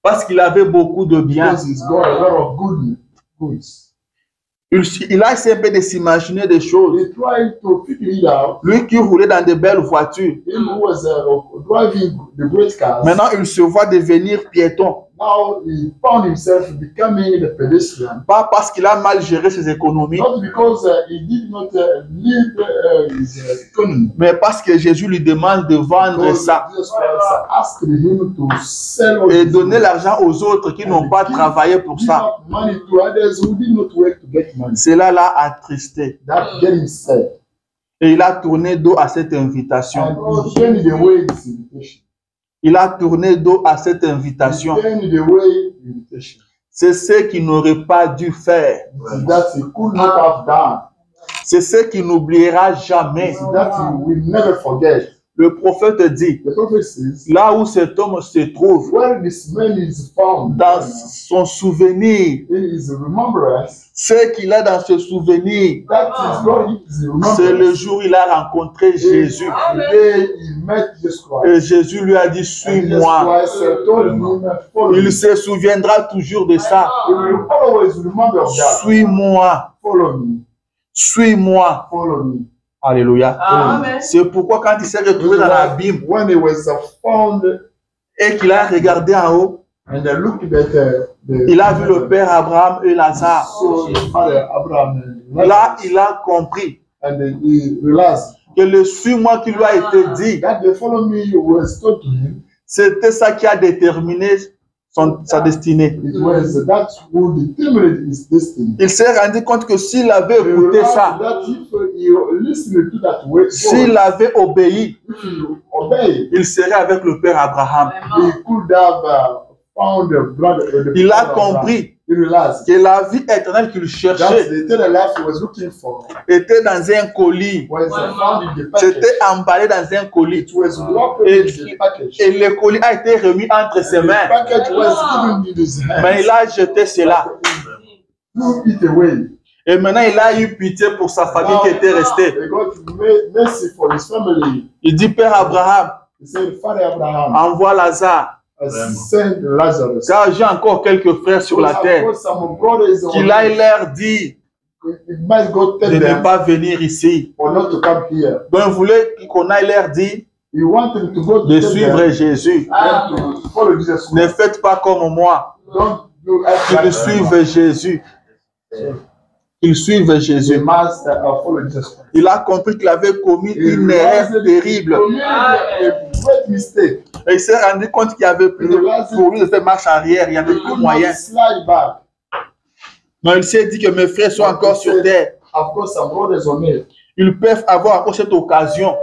S1: parce qu'il avait beaucoup de biens.
S2: because he's got a lot of goods.
S1: Il a essayé un peu de s'imaginer des choses.
S2: He tried to figure it out.
S1: Lui qui roulait dans de belles voitures,
S2: Him who was driving the great cars.
S1: maintenant il se voit devenir piéton.
S2: Now he found himself becoming the pedestrian.
S1: Pas parce qu'il a mal géré ses économies,
S2: Not because he did not lead his economy.
S1: mais parce que Jésus lui demande de vendre
S2: Because
S1: ça
S2: Jesus Christ asked him to sell all
S1: et
S2: his
S1: donner
S2: goods.
S1: l'argent aux autres qui n'ont pas travaillé pour
S2: Give
S1: ça.
S2: up money to others who did not work to get money.
S1: Cela l'a attristé
S2: That get him sad.
S1: et il a tourné dos à cette invitation.
S2: And he turned away this invitation.
S1: Il a tourné dos à cette invitation.
S2: He turned away the invitation.
S1: C'est ce qu'il n'aurait pas dû faire.
S2: That he could not have done.
S1: C'est ce qu'il n'oubliera jamais.
S2: That he will never forget.
S1: Le prophète dit,
S2: The prophet says,
S1: là où cet homme se trouve,
S2: where this man is found,
S1: dans son souvenir,
S2: in his remembrance,
S1: ce qu'il a dans ce souvenir,
S2: that is God in his
S1: c'est le
S2: remembrance.
S1: jour où il a rencontré Jésus.
S2: The day he met Jesus Christ.
S1: Et Jésus lui a dit,
S2: And Jesus
S1: suis-moi.
S2: Christ told him, follow
S1: Il
S2: me.
S1: se souviendra toujours de ça.
S2: He will always remember that.
S1: Suis-moi.
S2: Follow me.
S1: Suis-moi.
S2: Follow me.
S1: Alléluia.
S3: Amen.
S1: C'est pourquoi quand il s'est retrouvé dans l'abîme
S2: When he was found
S1: et qu'il a regardé en haut,
S2: and looked at
S1: il a vu le père Abraham et Lazare.
S2: so Father Abraham
S1: Là, il a compris
S2: and he realized
S1: que le suis-moi qui lui a été dit,
S2: that the follow me was told to him.
S1: c'était ça qui a déterminé sa destinée.
S2: It was that who determined his destiny.
S1: Il s'est rendu compte que s'il avait
S2: He
S1: écouté
S2: realized
S1: ça,
S2: that if he listened to that way,
S1: s'il avait obéi,
S2: if he obeyed,
S1: il serait avec le père Abraham.
S2: he could have found a brother.
S1: Il a compris
S2: He realized
S1: que la vie éternelle qu'il
S2: that
S1: cherchait
S2: the eternal life he was looking for
S1: était dans un colis.
S2: was found in the package.
S1: C'était emballé dans un colis.
S2: It was wrapped
S1: Et,
S2: in the package.
S1: et le colis a été remis entre ses
S2: The
S1: mains.
S2: package was given in his hands.
S1: Mais il a jeté cela.
S2: Threw it away.
S1: Et maintenant, il a eu pitié pour sa famille qui était restée.
S2: They got mercy for his family.
S1: Il dit, Père Abraham,
S2: He said, Father Abraham,
S1: envoie Lazare
S2: Send Lazarus.
S1: Car j'ai encore quelques frères sur la terre qu'il aille leur dire de ne pas venir ici. Donc, il voulait qu'on aille leur dire de suivre Jésus. Ne faites pas comme moi. Qu'ils suivent Jésus. Qu'ils suivent Jésus. Il a compris qu'il avait commis une erreur terrible. Et il s'est rendu compte qu'il n'y avait plus pour lui de faire marche arrière. Il n'y avait plus moyen. Mais il s'est dit que mes frères sont encore sur terre. Ils peuvent avoir encore cette occasion,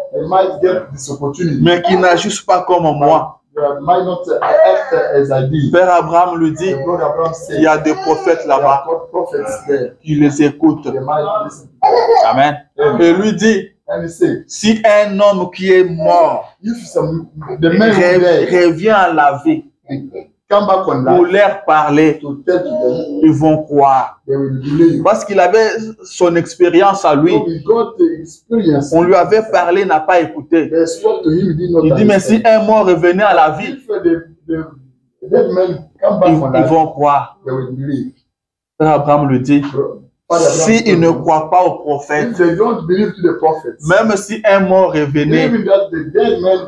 S1: mais qu'ils n'agissent pas comme moi. Père Abraham lui dit, il y a des prophètes là-bas qui les écoutent. Amen. Et lui dit, si un homme qui est mort revient à la vie, pour leur parler, ils vont croire. Parce qu'il avait son expérience à lui. On lui avait parlé, il n'a pas écouté. Il dit, mais si un mort revenait à la vie, ils vont croire. Abraham lui dit, s'ils ne croient pas aux prophètes, même si un mort revenait,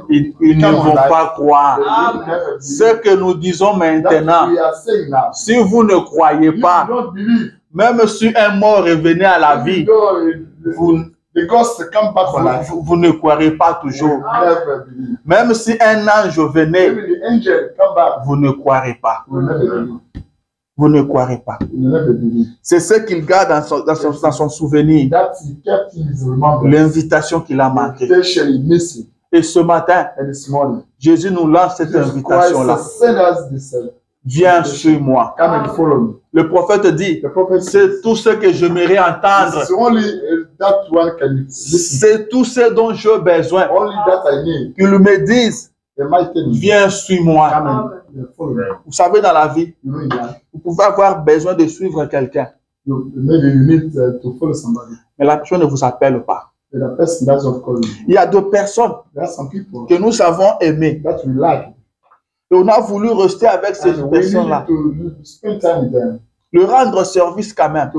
S1: ils ne vont pas croire. Ce que nous disons maintenant, si vous ne croyez pas, même si un mort revenait à la vie, vous ne croirez pas toujours. Même si un ange venait, vous ne croirez pas. Vous ne croirez pas. C'est ce qu'il garde dans son souvenir. L'invitation qu'il a manquée. Et ce matin, Jésus nous lance cette invitation-là. Viens sur moi. Le prophète dit, c'est tout ce que j'aimerais entendre. C'est tout ce dont j'ai besoin. Qu'il me dise, viens sur moi. Vous savez, dans la vie, vous pouvez avoir besoin de suivre quelqu'un. Mais la personne ne vous appelle pas. Il y a deux personnes que nous avons aimées. Et on a voulu rester avec ces personnes-là. Le rendre service quand même.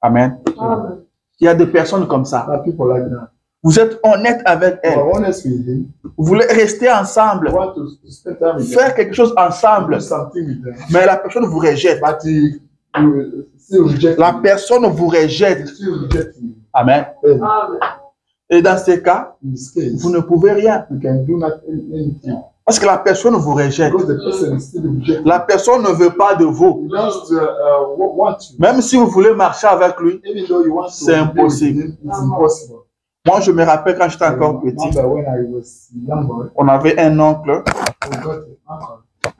S1: Amen. Il y a des personnes comme ça. Vous êtes honnête avec elles. Vous voulez rester ensemble. Faire quelque chose ensemble. Mais la personne vous rejette. La personne vous rejette. Amen. Et dans ces cas, vous ne pouvez rien. Parce que la personne vous rejette. La personne ne veut pas de vous. Même si vous voulez marcher avec lui, c'est impossible. Moi, je me rappelle quand j'étais encore petit, on avait un oncle,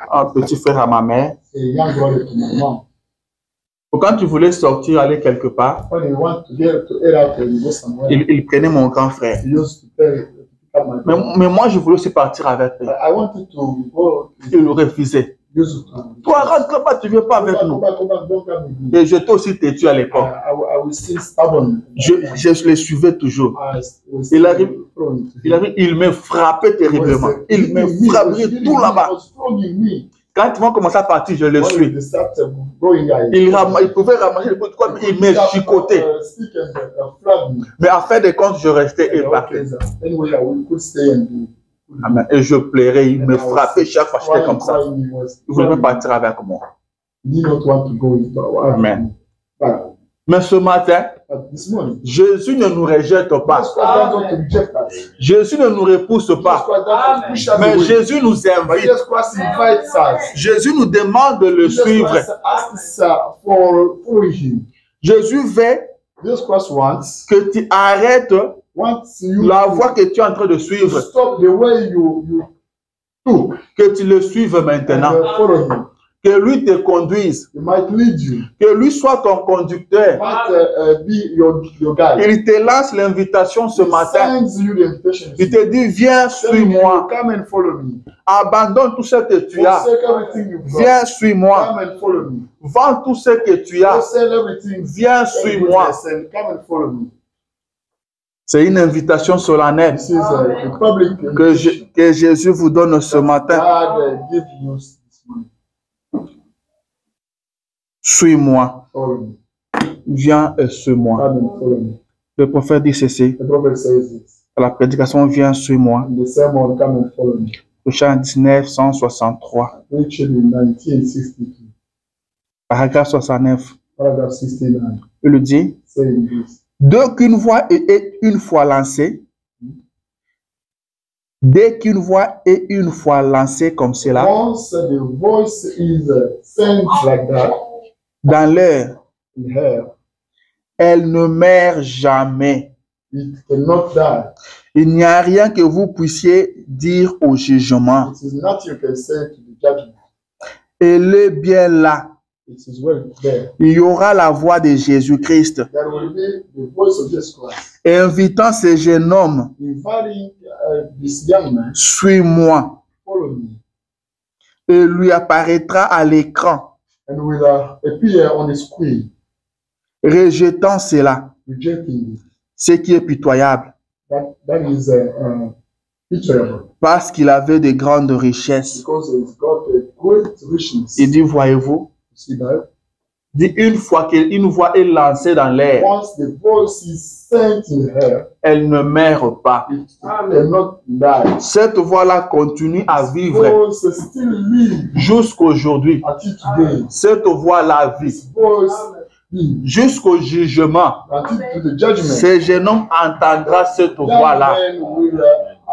S1: un petit frère à ma mère. Quand tu voulais sortir, aller quelque part, il prenait mon grand frère. Mais moi, je voulais aussi partir avec lui. Il le refusait. Toi, rentre là-bas, tu ne viens pas avec nous. Et j'étais aussi têtu à l'époque. Je le suivais toujours. Il arrive, il me frappait terriblement. Il me frappait tout là-bas. Quand ils vont commencer à partir, je le suis. Il pouvait ramasser le bout de quoi, il me chicotait. Mais en fin de compte, je restais épargné. Et je pleurais, il me frappait chaque fois, j'étais comme ça. Il ne voulait pas partir avec moi. Amen. Mais ce matin, Jésus ne nous rejette pas. Jésus ne nous repousse pas. Mais Jésus nous invite. Jésus nous demande de le suivre. Jésus veut que tu arrêtes la voie que tu es en train de suivre. Que tu le suives maintenant. Que lui te conduise. Que lui soit ton conducteur. Il te lance l'invitation ce matin. Il te dit, viens, suis-moi. Abandonne tout ce que tu as. Viens, suis-moi. Vends tout ce que tu as. Viens, suis-moi. C'est une invitation solennelle
S2: This is a public invitation.
S1: que Jésus vous donne ce matin.
S2: God give you this morning.
S1: Suis-moi.
S2: Follow me.
S1: Viens et suis-moi.
S2: Come and follow me.
S1: Le prophète dit ceci.
S2: The prophet says this.
S1: À la prédication, viens, suis-moi.
S2: In the sermon, come and follow me.
S1: Chant 1963.
S2: Preached in 1962.
S1: Paragraphe 69.
S2: Paragraph 69.
S1: Il dit,
S2: Saying this.
S1: dès qu'une voix est une fois lancée, comme cela,
S2: Once the voice is sent like that,
S1: dans l'air,
S2: in air,
S1: elle ne meurt jamais.
S2: it cannot die.
S1: Il n'y a rien que vous puissiez dire au jugement.
S2: It is not you can say to the judgment.
S1: Elle est bien là.
S2: It is well there.
S1: Il y aura la voix de Jésus-Christ
S2: There will be the voice of Jesus Christ
S1: invitant ce jeune homme,
S2: inviting this young man,
S1: suis-moi.
S2: follow me,
S1: Et lui apparaîtra à l'écran,
S2: and will appear on the screen,
S1: rejetant cela,
S2: rejecting it.
S1: ce qui est pitoyable,
S2: That is picturable
S1: parce qu'il avait de grandes richesses.
S2: because it's got a great richness.
S1: Il dit, voyez-vous,
S2: You see that?
S1: dit une fois qu'une voix est lancée dans l'air,
S2: Once the voice is sent in air,
S1: elle ne meurt pas.
S2: it cannot die.
S1: Cette voix-là continue à vivre
S2: Voice still live
S1: jusqu'aujourd'hui.
S2: until today.
S1: Cette voix-là vit
S2: This voice live
S1: jusqu'au jugement.
S2: until to the judgment.
S1: Ce jeune homme entendra cette
S2: That
S1: voix-là.
S2: man will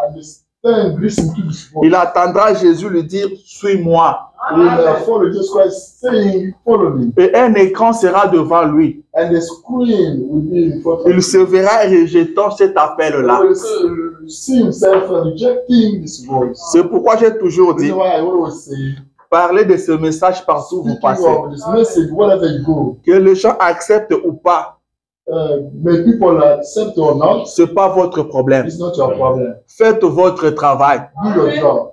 S2: understand, listen to this voice.
S1: Il attendra Jésus lui dire, suis-moi.
S2: Will follow Jesus Christ saying, follow me.
S1: Et un écran sera devant lui.
S2: And the screen will be in front of
S1: Il se verra rejetant cet appel-là.
S2: He will see himself rejecting this voice.
S1: C'est pourquoi j'ai toujours
S2: This
S1: dit,
S2: is why I always say,
S1: parlez de ce message partout où vous
S2: speaking
S1: passez.
S2: of this message, wherever you go,
S1: Que les gens acceptent ou pas,
S2: may people accept or not,
S1: ce n'est pas votre problème.
S2: it's not your problem.
S1: Faites votre travail.
S2: Do your job.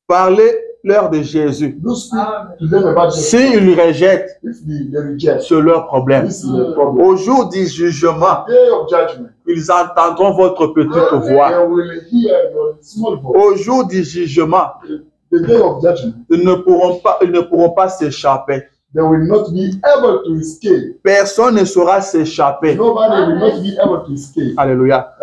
S1: Parlez-leur de Jésus.
S2: Do speak to them about Jesus.
S1: S'ils rejettent,
S2: If they reject,
S1: c'est leur problème.
S2: this is the problem.
S1: Au jour du jugement,
S2: Day of judgment,
S1: ils entendront votre petite voix.
S2: they will hear your small voice.
S1: Au jour du jugement,
S2: The day of judgment,
S1: ils ne pourront pas s'échapper.
S2: they will not be able to escape.
S1: Personne ne saura s'échapper.
S2: Nobody will not be able to escape.
S1: Alléluia.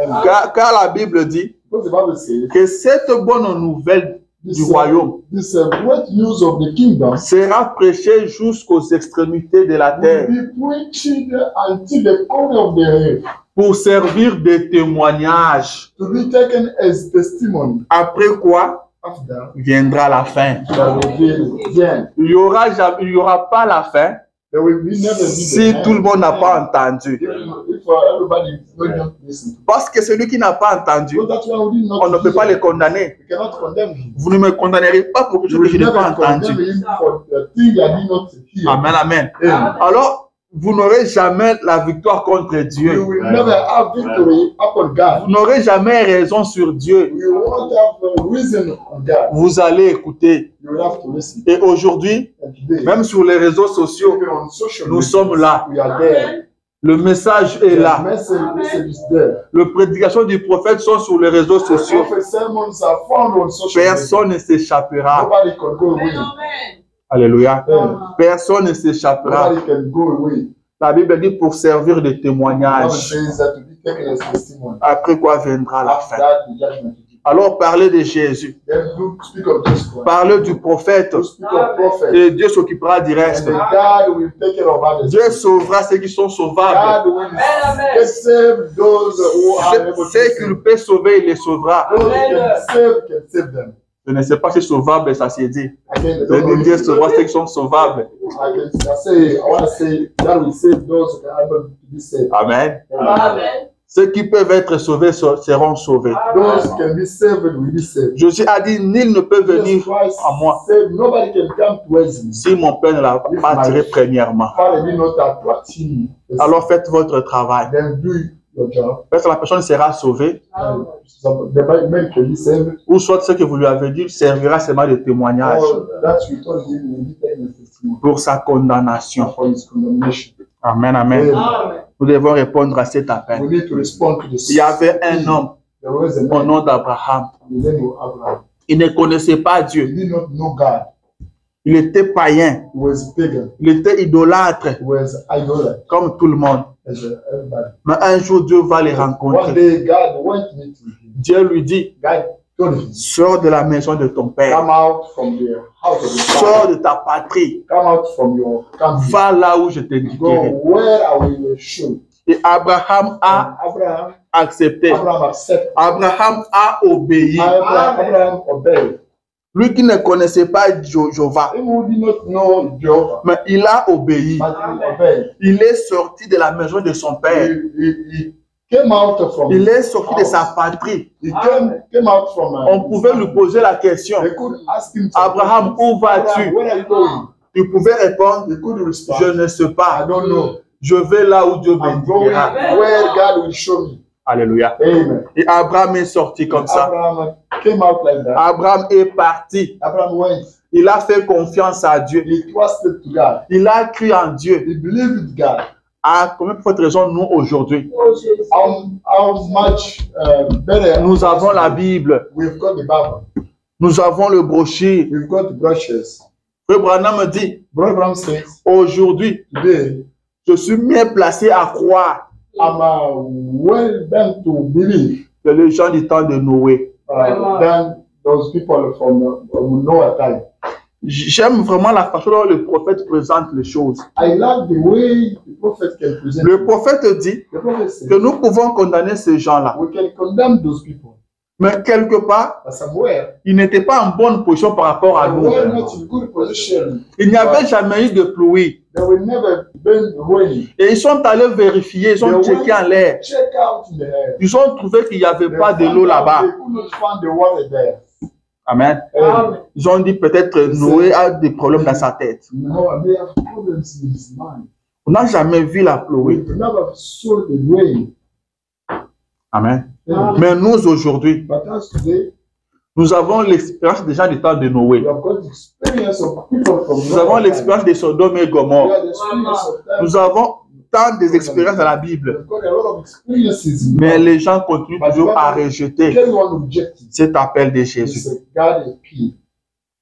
S1: Car la Bible dit
S2: Because the Bible says,
S1: que cette bonne nouvelle du royaume
S2: this great news of the kingdom
S1: sera prêchée jusqu'aux extrémités de la terre
S2: will be preached until the corner of the earth,
S1: pour servir de témoignage.
S2: to be taken as testimony.
S1: Après quoi
S2: After
S1: viendra la fin.
S2: there will be the end.
S1: Il y aura pas la fin
S2: There will be never be the
S1: si
S2: end.
S1: tout le monde n'a pas entendu.
S2: If everybody is not just listening.
S1: Parce que celui qui n'a pas entendu,
S2: So that's why we did not
S1: on ne peut pas
S2: hear.
S1: le condamner.
S2: We cannot condemn him.
S1: Vous ne me condamnerez pas pour quelque
S2: We
S1: chose que
S2: will
S1: je n'ai pas
S2: never condemn
S1: entendu.
S2: him for the thing that he did not hear.
S1: Amen, amen.
S2: Amen.
S1: Alors, vous n'aurez jamais la victoire contre
S2: We
S1: Dieu.
S2: will never have victory upon God.
S1: Vous n'aurez jamais raison sur Dieu.
S2: We won't have a reason on God.
S1: Vous allez écouter.
S2: You will have to listen.
S1: Et aujourd'hui,
S2: And today,
S1: même sur les réseaux sociaux,
S2: even on social
S1: nous
S2: media,
S1: sommes là.
S2: we are there.
S1: Le message est
S2: The
S1: là.
S2: message is there.
S1: Les prédications du prophète sont sur les réseaux sociaux.
S2: Prophet sermons are found on social media.
S1: Personne ne s'échappera.
S2: Nobody can go away.
S1: Alléluia.
S2: Amen.
S1: Personne ne s'échappera.
S2: Nobody can go away.
S1: La Bible dit pour servir de
S2: The Bible
S1: témoignage.
S2: says that to be taken as testimony.
S1: Après quoi viendra la
S2: After
S1: fin.
S2: that, the judgment.
S1: Alors parlez de Jésus.
S2: Then do speak of Jesus Christ.
S1: Parlez du prophète.
S2: Do speak of prophet.
S1: Et Dieu s'occupera du reste.
S2: And God will take care of others.
S1: Dieu sauvera ceux qui sont sauvables.
S2: God will save those who are able to
S1: Ceux
S2: save.
S1: qu'il peut sauver, il les sauvera.
S2: Those who can save them.
S1: Je ne sais pas si sauvables, ça s'est dit.
S2: Again, I don't know
S1: Dieu
S2: if-
S1: sauvera ceux qui sont sauvables.
S2: I want to say God will save those who are able to be saved.
S1: Amen.
S3: Amen.
S1: Ceux qui peuvent être sauvés seront sauvés.
S2: Those who can be saved will be saved.
S1: Jésus a dit, nul ne peut venir
S2: Jesus Christ
S1: à moi
S2: said, nobody can come towards me.
S1: si mon Père ne l'a pas attiré premièrement.
S2: Father did not attract him.
S1: Alors faites votre travail.
S2: Then do your job.
S1: Peut-être la personne sera sauvée,
S2: The man can be saved.
S1: ou soit ce que vous lui avez dit servira seulement de témoignage
S2: Or that you told him will be taken as testimony
S1: pour sa condamnation.
S2: for his condemnation.
S1: Amen, amen.
S2: Amen.
S1: Nous devons répondre à cet appel.
S2: We need to respond to this.
S1: Il y avait un homme
S2: There was a
S1: au
S2: man,
S1: nom d'Abraham.
S2: the name of Abraham.
S1: Il ne connaissait pas
S2: He
S1: Dieu.
S2: did not know God.
S1: Il était païen.
S2: He was pagan.
S1: Il était idolâtre,
S2: He was idolater,
S1: comme tout le monde.
S2: as everybody.
S1: Mais un jour, Dieu va les
S2: One
S1: rencontrer.
S2: day, God went to meet him.
S1: Dieu lui dit,
S2: God told him,
S1: sors de la maison de ton père.
S2: come out from the house of your
S1: Sors
S2: father.
S1: de ta patrie.
S2: Come out from your country.
S1: Va là où je
S2: Go
S1: t'indiquerai.
S2: where I will show you.
S1: Et Abraham a
S2: Abraham
S1: accepté.
S2: accepted.
S1: Abraham a obéi.
S2: Abraham obeyed.
S1: Lui qui ne connaissait pas Jéhovah,
S2: He who did not know Jehovah,
S1: mais il a obéi.
S2: but he obeyed.
S1: Il est sorti de la maison de son père.
S2: He came out from.
S1: Il est sorti de sa patrie.
S2: He came out from.
S1: On pouvait lui poser la question.
S2: They could ask him.
S1: Abraham, où vas-tu?
S2: Abraham, where are you going?
S1: Il pouvait répondre,
S2: He could respond.
S1: je ne sais
S2: I
S1: pas.
S2: don't know.
S1: Je vais là où Dieu
S2: I'm going
S1: m'indiquera.
S2: where God will show me.
S1: Alléluia.
S2: Amen.
S1: Et Abraham est sorti comme ça.
S2: Abraham came out like that.
S1: Abraham est parti.
S2: Abraham went.
S1: Il a fait confiance à Dieu.
S2: He trusted to God.
S1: Il a cru en Dieu.
S2: He believed God.
S1: À combien de fois raison nous aujourd'hui?
S2: How much better
S1: Nous avons la Bible.
S2: we've got the Bible.
S1: Nous avons le brochure.
S2: We've got the brushes.
S1: Frère Branham me dit,
S2: Brother Abraham says,
S1: aujourd'hui,
S2: today,
S1: je suis mieux placé à croire
S2: I'm well done to believe
S1: que les gens du temps de Noé.
S2: than those people from Noah time.
S1: J'aime vraiment la façon dont le prophète présente les choses.
S2: I love the way the prophet can present.
S1: Le prophète dit
S2: The prophet says,
S1: que nous pouvons condamner ces gens-là.
S2: we can condemn those people,
S1: Mais quelque part,
S2: but somewhere
S1: ils n'étaient pas en bonne position par rapport à
S2: they
S1: nous.
S2: were not in good position.
S1: Il n'y avait jamais eu de pluie.
S2: They will never been raining.
S1: Et ils sont allés vérifier, ils ont checké en l'air.
S2: Check out in the air.
S1: Ils ont trouvé qu'il n'y avait pas de l'eau là-bas.
S2: They could not find the water there.
S1: Amen.
S2: Amen.
S1: Ils ont dit peut-être Noé a des problèmes dans sa tête.
S2: No, they have problems in his mind.
S1: On n'a jamais vu la pluie.
S2: We never saw the rain.
S1: Amen.
S2: Amen.
S1: Mais nous aujourd'hui,
S2: But as today,
S1: nous avons l'expérience déjà du temps de
S2: we
S1: Noé.
S2: have got the experience of people from
S1: Nous avons l'expérience de Sodome et
S2: We
S1: Gomorre.
S2: have the experience of them.
S1: Nous avons tant des expériences dans la Bible.
S2: We've got a lot of experiences in
S1: Mais
S2: God.
S1: les gens continuent toujours à rejeter
S2: Everyone rejected.
S1: cet appel de
S2: He
S1: Jésus.
S2: said, God is peace.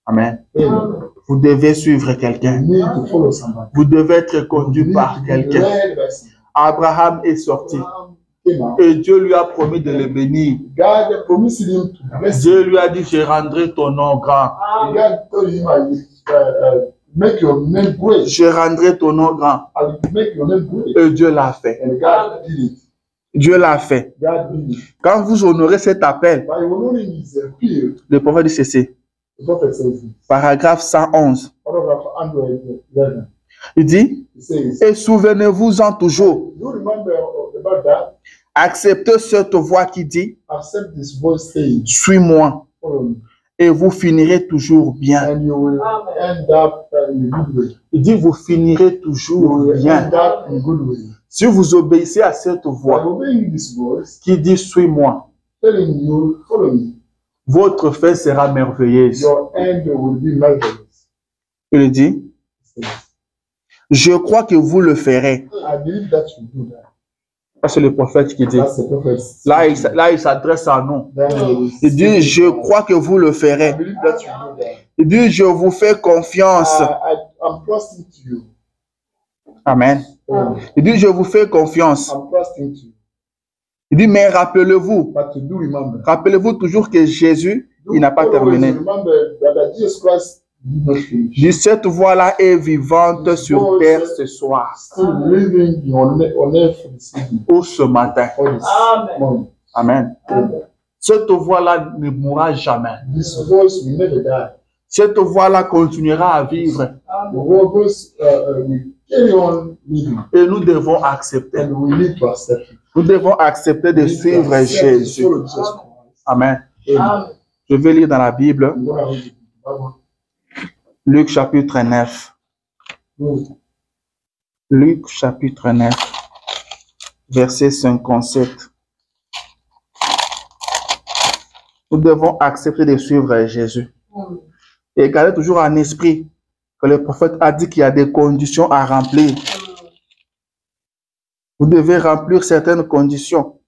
S1: Amen.
S2: Amen.
S1: Vous devez suivre
S2: You
S1: quelqu'un.
S2: need to follow somebody.
S1: Vous devez être
S2: You
S1: conduit
S2: need
S1: par
S2: to be
S1: quelqu'un.
S2: led by somebody.
S1: Abraham est sorti
S2: Abraham came out.
S1: et Dieu lui a promis de le bénir.
S2: God promised him to bless
S1: Dieu
S2: him.
S1: lui a dit, je rendrai ton nom grand.
S2: God told him, I will make your name great.
S1: Je rendrai ton nom grand.
S2: I will make your name great.
S1: Et Dieu l'a fait.
S2: And God did it.
S1: Dieu l'a fait.
S2: God did it.
S1: Quand vous honorez cet appel,
S2: By honoring his appeal,
S1: le prophète dit ceci.
S2: the prophet says,
S1: Paragraphe 111.
S2: paragraph 111,
S1: Il dit,
S2: he says,
S1: et souvenez-vous-en toujours.
S2: you remember about that?
S1: Acceptez cette voix qui dit,
S2: Accept this voice saying,
S1: suis-moi,
S2: follow me,
S1: et vous finirez toujours bien.
S2: and you will end up in a good way.
S1: Il dit, vous finirez
S2: You
S1: toujours
S2: will
S1: bien.
S2: end up in a good way.
S1: Si vous obéissez à cette
S2: By
S1: voix
S2: obeying this voice,
S1: qui dit, suis-moi,
S2: telling you, follow me,
S1: votre fin sera merveilleuse.
S2: your end will be marvelous.
S1: Il dit, je crois que vous le ferez.
S2: I believe that you do that.
S1: Ça, c'est le prophète qui dit.
S2: That's the prophet.
S1: Là, il s'adresse à nous.
S2: Then
S1: Il dit, je crois que vous le
S2: I
S1: ferez.
S2: believe that you do that.
S1: Il dit, je vous fais confiance.
S2: I'm trusting to you.
S1: Amen. Il dit, je vous fais confiance.
S2: I'm trusting to you.
S1: Il dit, mais rappelez-vous,
S2: But to do remember.
S1: rappelez-vous toujours que Jésus, il n'a pas
S2: Always
S1: terminé.
S2: remember that Jesus Christ did not finish.
S1: Il dit, cette voix-là est vivante sur terre ce soir
S2: Still living on earth this evening
S1: ou ce matin.
S2: or this morning.
S1: Amen. Cette voix-là ne mourra jamais.
S2: This voice will never die.
S1: Cette voix-là continuera à vivre
S2: The voice will carry on living,
S1: et nous devons accepter.
S2: and we need to accept it.
S1: Nous devons accepter de
S2: We need to
S1: suivre
S2: accept to
S1: Jésus.
S2: follow Jesus Christ.
S1: Amen.
S2: Amen.
S1: Je vais lire dans la Bible,
S2: I'm gonna read the Bible.
S1: Luc chapitre 9. Luc chapitre 9, verset 57. Nous devons accepter de suivre Jésus. Et garder toujours en esprit que le prophète a dit qu'il y a des conditions à remplir Vous devez remplir certaines conditions.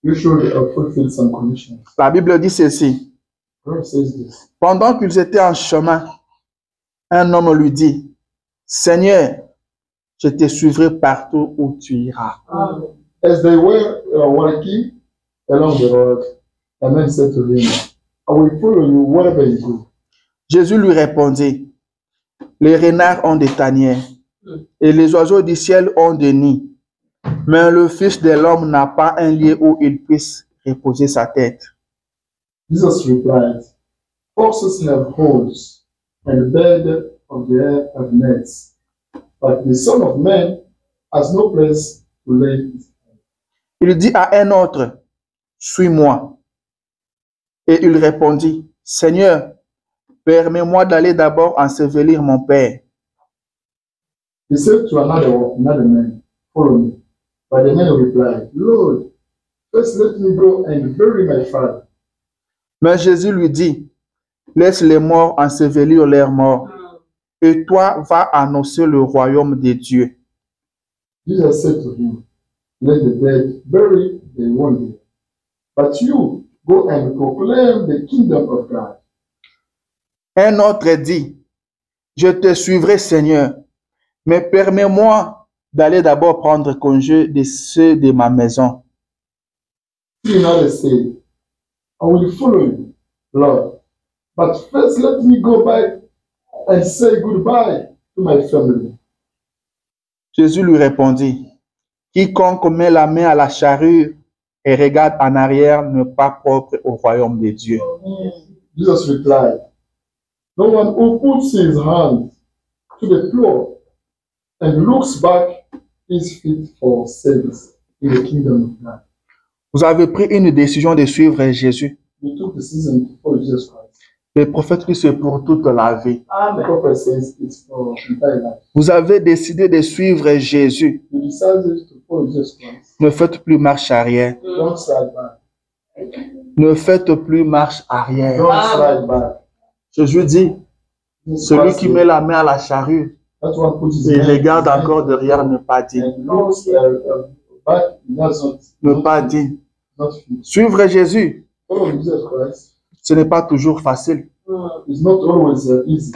S2: You should fulfill some conditions.
S1: La Bible dit ceci.
S2: God says this.
S1: Pendant qu'ils étaient en chemin, un homme lui dit, Seigneur, je te suivrai partout où tu iras.
S2: As they were walking along the road, a man said to him, I will follow you wherever you go.
S1: Jésus lui répondit, les renards ont des tanières et les oiseaux du ciel ont des nids, mais le Fils de l'homme n'a pas un lieu où il puisse reposer sa tête.
S2: Jesus replied, Horses have holes, and birds of the air have nets, but the Son of Man has no place to lay his head.
S1: Il dit à un autre, suis-moi. Et il répondit, Seigneur, permets-moi d'aller d'abord ensevelir mon Père.
S2: He said to another man, Follow me. But the man replied, Lord, first let me go and bury my father.
S1: Mais Jésus lui dit, laisse les morts ensevelir leurs morts, et toi va annoncer le royaume de Dieu.
S2: Jesus said to him, Let the dead bury their wounded, but you go and proclaim the kingdom of God.
S1: Un autre dit, je te suivrai, Seigneur, mais permets-moi d'aller d'abord prendre congé de ceux de ma maison.
S2: Another said, I will follow you, Lord, but first let me go back and say goodbye to my family.
S1: Jésus lui répondit, quiconque met la main à la charrue et regarde en arrière n'est pas propre au royaume de Dieu.
S2: Jesus replied, No one who puts his hand to the plow and looks back is fit for service in the kingdom of God.
S1: Vous avez pris une décision de suivre Jésus.
S2: You took the decision to follow Jesus Christ.
S1: Le prophète dit c'est pour toute la vie.
S2: The prophet says it's for entire life.
S1: Vous avez décidé de suivre Jésus.
S2: You decided to follow Jesus Christ.
S1: Ne faites plus marche arrière.
S2: Don't slide back.
S1: Ne faites plus marche arrière.
S2: Don't slide back.
S1: Jésus dit, celui qui met la main à la charrue
S2: That one puts his
S1: et
S2: hand
S1: regarde encore derrière ne pas dire.
S2: and looks back, doesn't
S1: Ne pas dire.
S2: not fit.
S1: Suivre Jésus,
S2: Follow Jesus Christ
S1: ce n'est pas toujours facile.
S2: is not always easy.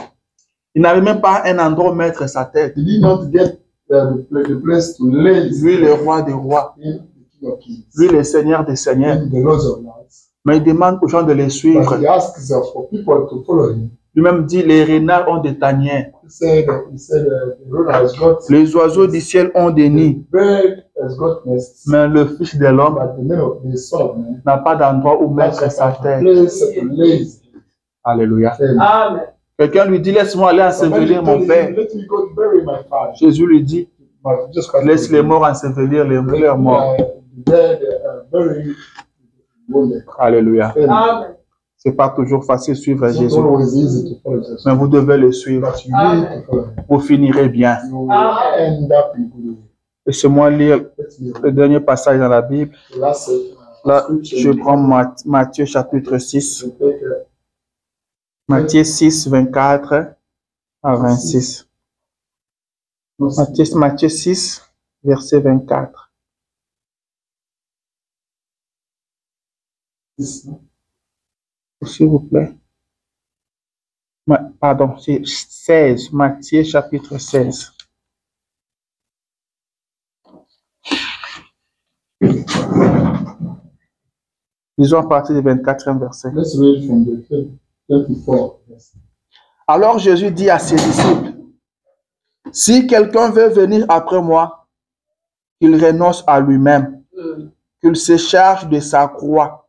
S1: Il n'avait même pas un endroit où mettre sa tête.
S2: He did not get the place to lay his
S1: Lui, le roi des rois.
S2: in the King of Kings,
S1: Lui, le Seigneur des Seigneurs.
S2: in the Lords of Lords.
S1: Mais il demande aux gens de les
S2: But
S1: suivre.
S2: he asks for people to follow him.
S1: Lui-même dit, les renards ont des tanières.
S2: He said the road has got
S1: Les oiseaux du ciel ont des nids.
S2: bird has got nests,
S1: Mais le Fils de l'homme
S2: but the man of the Son of Man
S1: n'a pas d'endroit où
S2: has
S1: mettre sa
S2: a
S1: tête.
S2: place to lay his
S1: Alléluia.
S2: head.
S3: Amen.
S1: Quelqu'un lui dit, laisse-moi aller
S2: Somebody
S1: ensevelir mon
S2: told him,
S1: père.
S2: Let me go bury my father.
S1: Jésus lui dit,
S2: But Jesus Christ
S1: laisse
S2: told
S1: les
S2: him,
S1: morts ensevelir leurs morts.
S2: The dead bury the wounded.
S1: Alléluia.
S3: Amen.
S1: C'est pas toujours facile de suivre
S2: It's not
S1: Jésus.
S2: always easy to follow Jesus,
S1: Mais vous devez le suivre.
S2: but you need to follow him.
S1: Vous finirez bien.
S2: You will end up in good way.
S1: Laissez-moi lire
S2: Let's be
S1: le dernier passage dans la Bible.
S2: the last
S1: Là,
S2: scripture.
S1: je prends Matthieu chapitre 6.
S2: We take,
S1: Matthieu 6, 24 à 26. Matthieu 6, verset 24. S'il vous plaît. Pardon, c'est 16. Matthieu chapitre 16. Disons à partir du 24e verset.
S2: Let's read from the 24. Yes.
S1: Alors Jésus dit à ses disciples, si quelqu'un veut venir après moi, qu'il renonce à lui-même, qu'il se charge de sa croix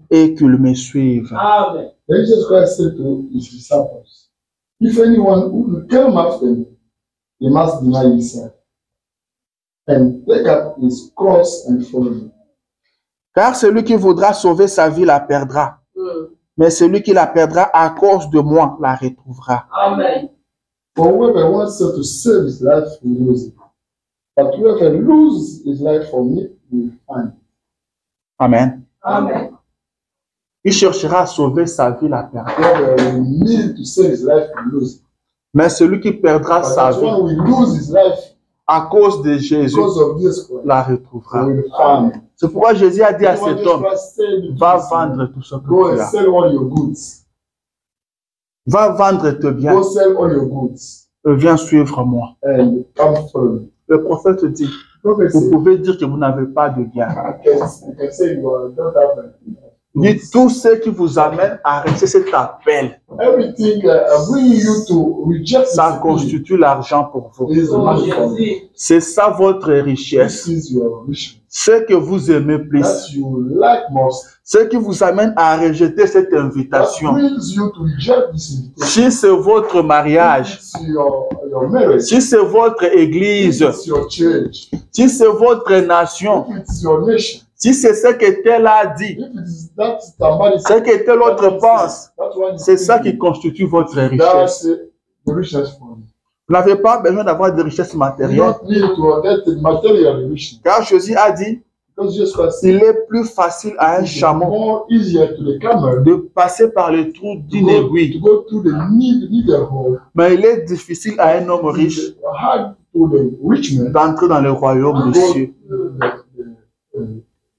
S1: et qu'il me suive.
S3: Amen.
S2: Then Jesus Christ said to his disciples, If anyone who will come after me, he must deny himself and take up his cross and follow me.
S1: Car celui qui voudra sauver sa vie la perdra, mais celui qui la perdra à cause de moi la retrouvera.
S3: Amen.
S2: For whoever wants to save his life will lose it. But whoever loses his life for me will find it.
S1: Amen.
S3: Amen.
S1: Il cherchera à sauver sa vie la perdra.
S2: Whoever will need to save his life will lose it.
S1: Mais celui qui perdra
S2: But
S1: sa
S2: that
S1: vie
S2: one will lose his life
S1: à cause de Jésus,
S2: because of this Christ,
S1: la
S2: you
S1: retrouvera.
S2: will find.
S1: C'est pourquoi Jésus a dit à
S2: That's why
S1: cet
S2: Jesus
S1: homme,
S2: Christ said to
S1: va
S2: Jesus,
S1: vendre tout ce que
S2: go
S1: tu
S2: and
S1: as.
S2: sell all your goods.
S1: Va vendre tes biens
S2: Go sell all your goods
S1: et viens suivre moi.
S2: and come follow me.
S1: Le prophète dit,
S2: Prophet
S1: vous
S2: said,
S1: pouvez dire que vous n'avez pas de biens.
S2: you can say you don't have
S1: Dites tout ce qui vous amène à rester cet appel.
S2: everything bringing you to reject
S1: Ça
S2: this
S1: constitue l'argent pour vous.
S2: is the money for you.
S1: C'est ça votre
S2: This
S1: richesse.
S2: is your richness.
S1: Ce que vous aimez
S2: That
S1: plus.
S2: you like most.
S1: Ce qui vous amène à rejeter cette
S2: That
S1: invitation.
S2: brings you to reject this invitation.
S1: Si c'est votre mariage,
S2: It's your marriage.
S1: si c'est votre église,
S2: It's your church.
S1: si c'est votre nation,
S2: If it's your nation.
S1: si c'est ce que tel a dit,
S2: If it's that somebody
S1: ce que tel autre pense,
S2: that's what
S1: c'est ça qui constitue votre richesse.
S2: That's the richness for you.
S1: Vous n'avez pas besoin d'avoir de richesses
S2: You
S1: matérielles.
S2: don't need to get material richness.
S1: Car Jésus a dit,
S2: Because Jesus Christ said
S1: il est plus facile à un
S2: it's
S1: chameau
S2: more easier to the camel
S1: de passer par le trou d'une
S2: to
S1: aiguille,
S2: go through the needle hole.
S1: mais il est difficile à un homme riche
S2: It's hard to the rich man
S1: d'entrer dans le royaume des cieux.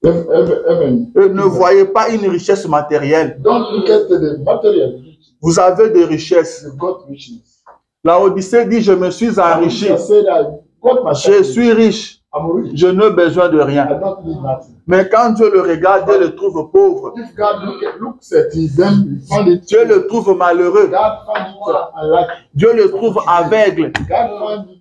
S2: heaven.
S1: Ne voyez pas une richesse matérielle.
S2: Don't look at the material.
S1: Vous avez des richesses.
S2: You've got richness.
S1: La Odyssée dit, je me suis enrichi.
S2: I said I got my
S1: Je suis riche.
S2: I'm rich.
S1: Je n'ai besoin de
S2: I
S1: rien.
S2: don't need nothing.
S1: Mais quand Dieu le regarde, Dieu le trouve pauvre.
S2: If God looks at it, then he found it.
S1: Dieu le trouve malheureux.
S2: God found it unlucky.
S1: Dieu le trouve aveugle.
S2: God found it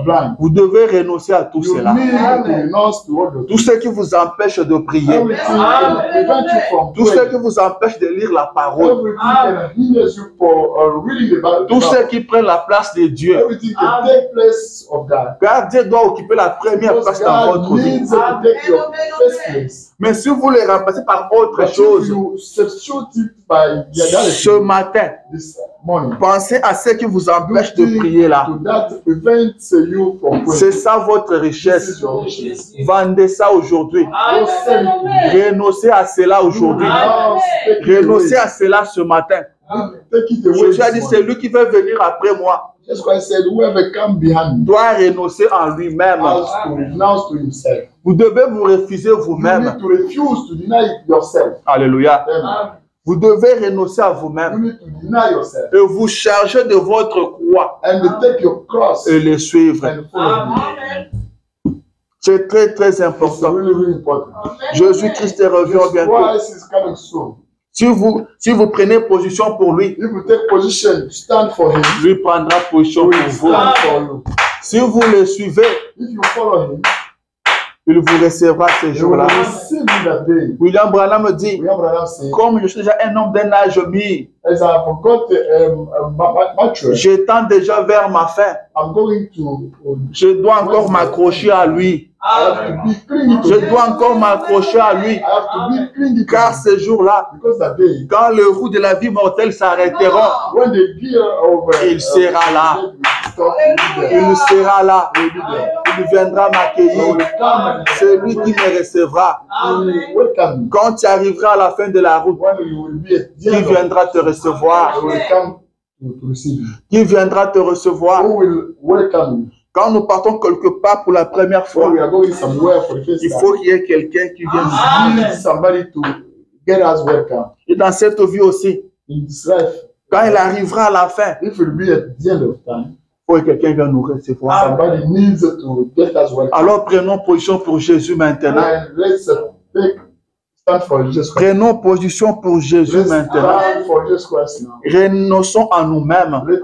S2: blind.
S1: Vous devez renoncer à tout
S2: You
S1: cela.
S2: need to renounce to all the
S1: Tout ce qui vous empêche de prier.
S2: everything can prevent you from
S1: Tout ce
S2: praying.
S1: qui vous empêche de lire la parole.
S2: Everything can hinder you for reading the Bible.
S1: Tout ce qui prend la place de Dieu.
S2: Everything can take place of God.
S1: Car Dieu doit occuper la première
S2: Because
S1: place dans
S2: God
S1: votre vie.
S2: needs to take your first place.
S1: Mais si vous les remplacez par autre
S2: But if
S1: chose,
S2: you substitute it by the other
S1: ce matin,
S2: this morning,
S1: pensez à ce qui vous empêche de prier là.
S2: to that prevents you from praying.
S1: C'est ça votre
S2: This
S1: richesse.
S2: is your richness.
S1: Vendez ça aujourd'hui.
S2: Go sell it.
S1: Renoncez à cela aujourd'hui.
S2: Now, take it
S1: Renoncez
S2: away.
S1: à cela ce matin.
S2: Take it away.
S1: Jésus a dit,
S2: this
S1: c'est
S2: morning.
S1: lui qui veut venir après moi.
S2: Jesus Christ said, whoever come behind me
S1: Doit renoncer en lui-même.
S2: has to renounce to himself.
S1: Vous devez vous refuser
S2: You
S1: vous-même.
S2: need to refuse to deny yourself.
S1: Alléluia.
S2: Amen.
S1: Vous devez renoncer à
S2: You
S1: vous-même.
S2: need to deny yourself
S1: Et vous charger de votre croix
S2: and to take your cross
S1: et le suivre.
S2: and follow me.
S1: C'est très très
S2: It's
S1: important.
S2: really, really important.
S1: Jésus-Christ revient bientôt.
S2: Christ is coming soon.
S1: Si vous prenez position pour lui,
S2: If you take position, stand for him.
S1: lui prendra position
S2: He
S1: pour
S2: will
S1: vous.
S2: stand for you.
S1: Si vous le suivez,
S2: If you follow him,
S1: il vous recevra ces
S2: you will
S1: jours-là.
S2: receive in that day.
S1: William Branham dit,
S2: William Branham said,
S1: comme je suis déjà un homme d'un âge mis,
S2: as I forgot mature,
S1: j'étends déjà vers ma fin.
S2: I'm going to.
S1: Je dois encore m'accrocher à lui.
S2: I have to be clingy to
S1: Je
S2: him.
S1: dois encore m'accrocher à lui.
S2: I have to be clingy to
S1: Car
S2: him.
S1: ces jours-là,
S2: Because that day,
S1: quand les roues de la vie mortelle s'arrêteront,
S2: when the gear of
S1: il sera là. Il sera là. Il viendra m'accueillir. C'est lui qui me recevra.
S2: Welcome.
S1: Quand tu arriveras à la fin de la route,
S2: When you will be at the
S1: qui
S2: end of
S1: viendra te recevoir?
S2: will come to receive you.
S1: Qui viendra te recevoir?
S2: Who will welcome you?
S1: Quand nous partons quelque part pour la première fois,
S2: When we are going somewhere for the first
S1: il
S2: time,
S1: faut qu'il y ait quelqu'un qui vienne.
S2: we need somebody to get us welcome.
S1: Et dans cette vie aussi,
S2: In this life,
S1: quand il arrivera à la fin,
S2: if we'll be at the end of time,
S1: il faut que quelqu'un vienne nous recevoir.
S2: somebody needs to get us welcome.
S1: Alors prenons position pour Jésus maintenant.
S2: And let's stand for Jesus Christ.
S1: Prenons position pour Jésus
S2: Let's
S1: maintenant.
S2: stand for Jesus Christ now.
S1: Renonçons à nous-mêmes,
S2: Let's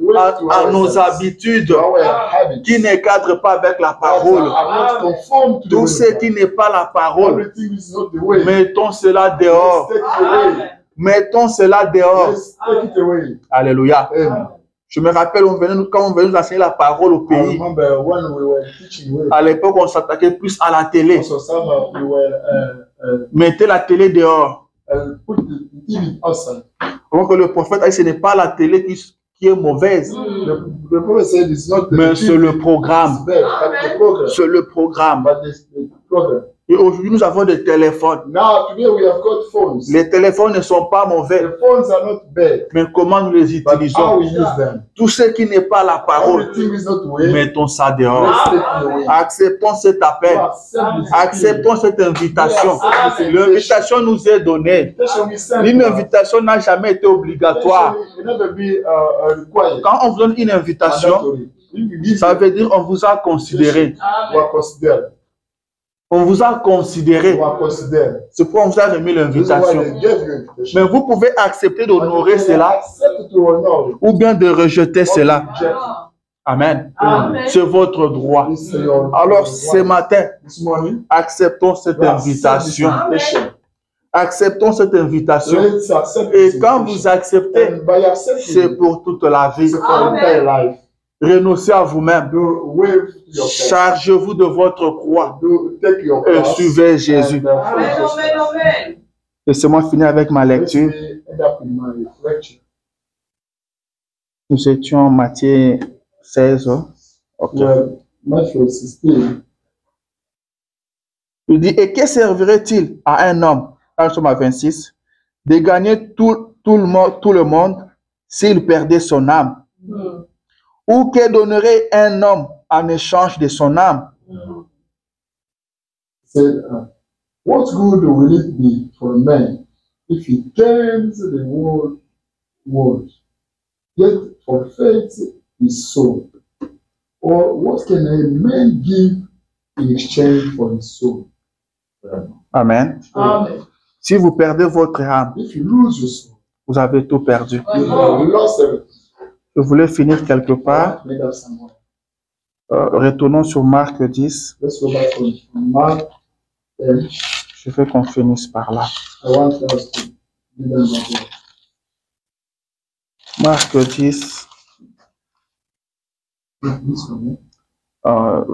S2: wait to
S1: à nos
S2: ourselves,
S1: habitudes
S2: to our habits.
S1: qui ne cadrent pas avec la
S2: That
S1: parole.
S2: are not conformed to the
S1: Tout
S2: will
S1: ce
S2: of God.
S1: qui n'est pas la parole,
S2: Everything is not the way.
S1: mettons cela
S2: Let's
S1: dehors.
S2: take it away.
S1: Mettons cela dehors.
S2: Let's take it away.
S1: Alléluia.
S2: Amen.
S1: Je me rappelle, quand on venait nous enseigner la parole au
S2: I
S1: pays,
S2: remember when we were teaching,
S1: à l'époque, on s'attaquait plus à la télé.
S2: also some we were
S1: Mettez la télé dehors.
S2: put the TV outside.
S1: Donc le prophète a dit, ce n'est pas la télé qui est mauvaise,
S2: The prophet said it's not the
S1: mais
S2: TV
S1: c'est le programme.
S2: that's bad, but the program.
S1: C'est le programme.
S2: But the program.
S1: Et aujourd'hui, nous avons des téléphones.
S2: Now, today we have got phones.
S1: Les téléphones ne sont pas mauvais.
S2: The phones are not bad,
S1: Mais comment nous les
S2: but how
S1: utilisons?
S2: we use them.
S1: Tout ce qui n'est pas la parole,
S2: Everything is not way.
S1: mettons ça dehors.
S2: Let's take it away.
S1: Acceptons cet appel. Acceptons cette invitation. L'invitation nous est donnée. Une invitation n'a jamais été obligatoire. Quand on vous donne une invitation, ça veut dire on vous a considéré. On vous a considéré. C'est pourquoi on vous a remis l'invitation. Mais vous pouvez accepter d'honorer cela ou bien de rejeter cela. Amen. C'est votre droit. Alors ce matin, acceptons cette invitation. Acceptons cette invitation. Et quand vous acceptez, c'est pour toute la vie. Renoncez à vous-même. Chargez-vous de votre croix et suivez Jésus. Laissez-moi finir avec ma lecture. Nous étions en Matthieu 16. Okay. Il dit, et que servirait-il à un homme, dans le psaume 26, de gagner tout le monde s'il perdait son âme? Ou que donnerait un homme en échange de son âme?
S2: What good will it be for a man if he turns the world, yet forfeits his soul? Or what can a man give in exchange for his soul?
S1: Amen.
S2: Amen.
S1: Si vous perdez votre âme,
S2: If you lose your soul,
S1: vous avez tout perdu.
S2: you have lost everything.
S1: Je voulais finir quelque part. Retournons sur Marc 10.
S2: Let's go back to Mark 10.
S1: Je veux qu'on finisse par là.
S2: I want us to do that as well.
S1: Marc 10,
S2: This one,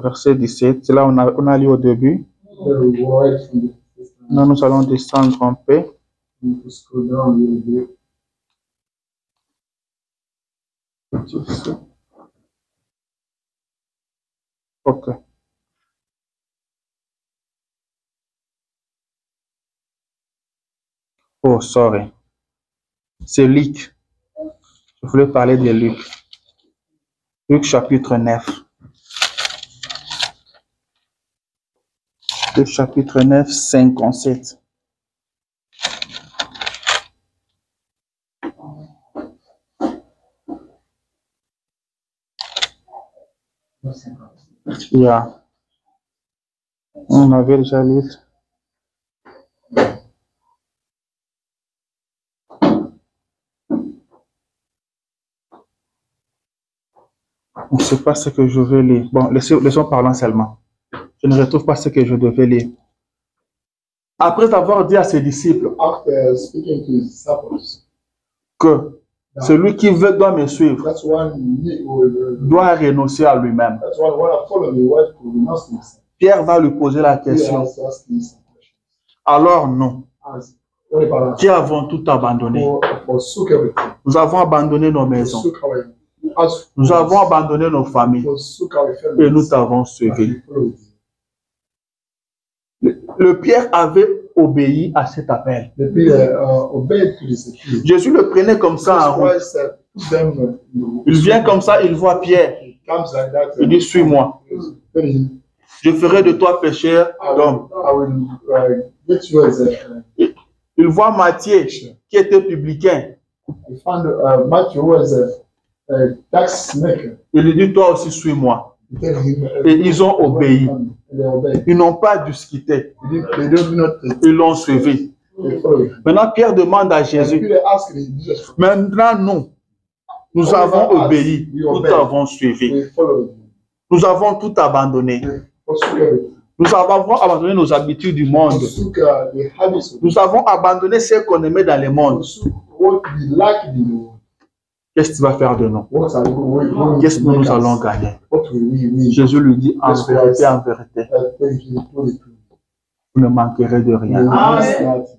S1: verset 17. C'est là on a lu au début.
S2: very wide from the first time.
S1: Maintenant, nous allons descendre en paix.
S2: We need to scroll down a little bit.
S1: Ok. Oh, sorry. C'est Luc. Je voulais parler de Luc. Luc chapitre 9. Luc chapitre 9, 57. Yeah. On avait déjà lu. On ne sait pas ce que je veux lire. Bon, laissons parler seulement. Je ne retrouve pas ce que je devais lire. Après avoir dit à ses disciples
S2: After speaking to his disciples,
S1: que celui qui doit me suivre
S2: that's one
S1: doit renoncer à lui-même.
S2: that's one when I follow me, what to renounce himself.
S1: Pierre va lui poser la
S2: He
S1: question.
S2: has to ask him some questions.
S1: Alors nous,
S2: As what about us?
S1: qui avons tout abandonné,
S2: Forsook everything.
S1: nous avons abandonné nos maisons,
S2: Forsook our as
S1: nous avons abandonné nos familles
S2: forsook our
S1: et
S2: families.
S1: nous t'avons suivi.
S2: And we followed you.
S1: Le Pierre avait obéi à cet appel.
S2: The Peter obeyed to this appeal.
S1: Jésus le prenait comme ça en route.
S2: Christ put them,
S1: Il vient comme ça, il voit Pierre.
S2: He comes like that.
S1: Il dit, suis-moi.
S2: Tell him,
S1: Je ferai de toi pécheur d'hommes.
S2: I will get you as a.
S1: Il voit Matthieu, qui était publicain.
S2: He found Matthew who was a tax maker.
S1: Il lui dit, toi aussi, suis-moi.
S2: He tell him,
S1: Et ils ont obéi.
S2: They obeyed.
S1: Ils n'ont pas discuté.
S2: They do not.
S1: Ils l'ont suivi.
S2: They follow him.
S1: Maintenant, Pierre demande à
S2: And
S1: Jésus,
S2: Peter asked him, Jesus,
S1: maintenant, nous avons obéi, nous t'avons suivi.
S2: we follow him.
S1: Nous avons tout abandonné.
S2: Forsook everything.
S1: Nous avons abandonné nos habitudes du monde.
S2: Forsook the habits of
S1: Nous avons abandonné ce qu'on aimait dans le monde.
S2: forsook what we lack in the world.
S1: Qu'est-ce que tu vas faire de nous?
S2: What are we
S1: Qu'est-ce que nous allons gagner?
S2: What will we win?
S1: Jésus lui dit, en vérité,
S2: Thank you for the truth.
S1: vous ne manquerez de
S2: You
S1: rien.
S2: will lack nothing.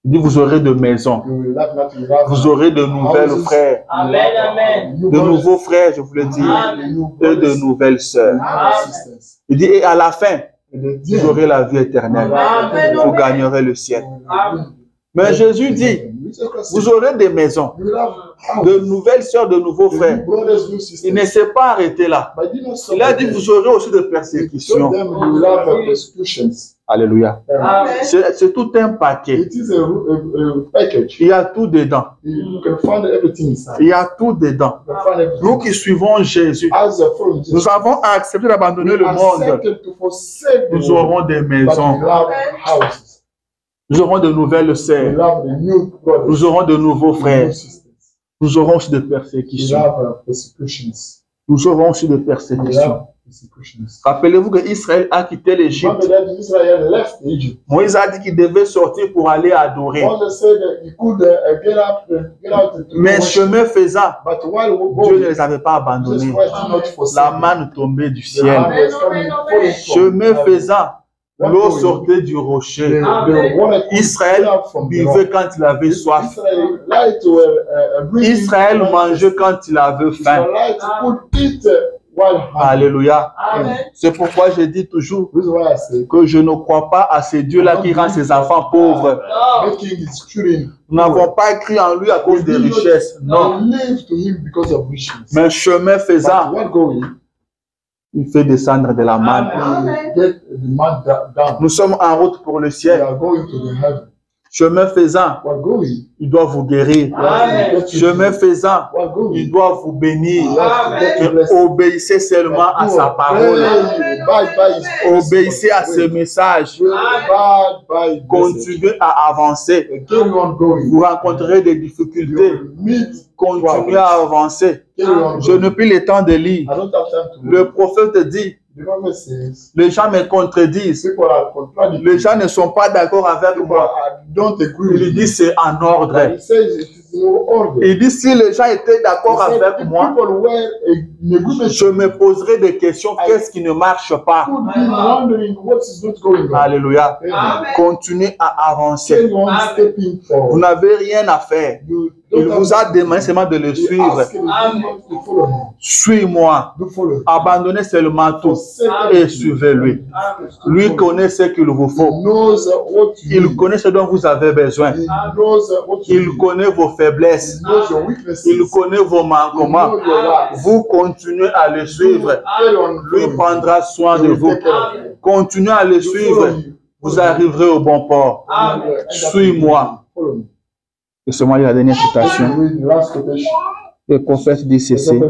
S1: Il dit, vous aurez de maisons,
S2: You will lack nothing. You have
S1: vous aurez de nouvelles frères,
S3: Amen, amen.
S2: new
S1: de
S2: brothers,
S1: nouveaux frères, je vous le dis,
S2: new
S1: et de
S2: brothers,
S1: nouvelles sœurs.
S2: new sisters.
S1: Il dit, et à la fin, vous aurez la vie éternelle. Vous gagnerez le ciel. Mais Jésus dit, vous aurez des maisons, de nouvelles sœurs, de nouveaux frères. Il ne s'est pas arrêté là. Il a dit, vous aurez aussi des persécutions. Alléluia. C'est tout un paquet. Il y a tout dedans. Il y a tout dedans. Nous qui suivons Jésus, nous avons accepté d'abandonner le monde. Nous aurons des maisons. Nous aurons de nouvelles sœurs. Nous aurons de nouveaux frères. Nous aurons aussi des persécutions. Nous aurons aussi des persécutions. Rappelez-vous que Israël a quitté l'Égypte. Moïse a dit qu'il devait sortir pour aller adorer. Mais chemin faisant, Dieu ne les avait pas abandonnés. La manne tombait du ciel. Chemin faisant, l'eau sortait du rocher. Israël buvait quand il avait soif. Israël mangeait quand il avait faim. Alléluia. C'est pourquoi je dis toujours que je ne crois pas à ce Dieu-là qui rend ses enfants pauvres. Nous n'avons pas cru en lui à cause des richesses. Non. Mais chemin faisant, il fait descendre de la manne. Nous sommes en route pour le ciel. Chemin faisant, il doit vous guérir. Chemin faisant, il doit vous bénir. Et obéissez seulement à sa parole. Obéissez à ce message. Continuez à avancer. Vous rencontrerez des difficultés. Continuez à avancer. Je n'ai plus le temps de lire. Le prophète dit, les gens me contredisent. Les gens ne sont pas d'accord avec moi. Il dit c'est en ordre. Il dit si les gens étaient d'accord avec moi, je me poserai des questions. Qu'est-ce qui ne marche pas? Alléluia. Continuez à avancer. Vous n'avez rien à faire. Il vous a demandé seulement de le suivre. Suis-moi. Abandonnez seulement tout et suivez-lui. Lui connaît ce qu'il vous faut. Il connaît ce dont vous avez besoin. Il connaît vos faiblesses. Il connaît vos manquements. Vous continuez à le suivre. Lui prendra soin de vous. Continuez à le suivre. Vous arriverez au bon port. Suis-moi. Et c'est moi la dernière citation. Le prophète dit ceci.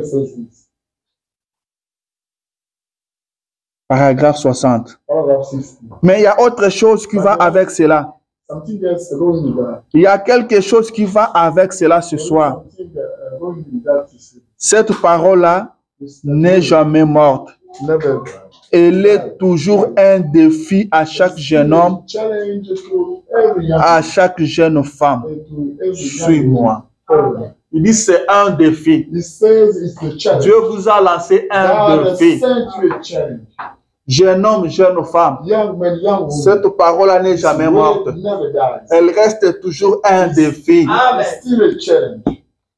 S1: Paragraphe 60. Mais il y a autre chose qui va avec cela. Il y a quelque chose qui va avec cela ce soir. Cette parole-là n'est jamais morte. Elle est toujours un défi à chaque jeune homme, à chaque jeune femme. Suis-moi. Il dit c'est un défi. Dieu vous a lancé un défi. Jeune homme, jeune femme, cette parole n'est jamais morte. Elle reste toujours un défi.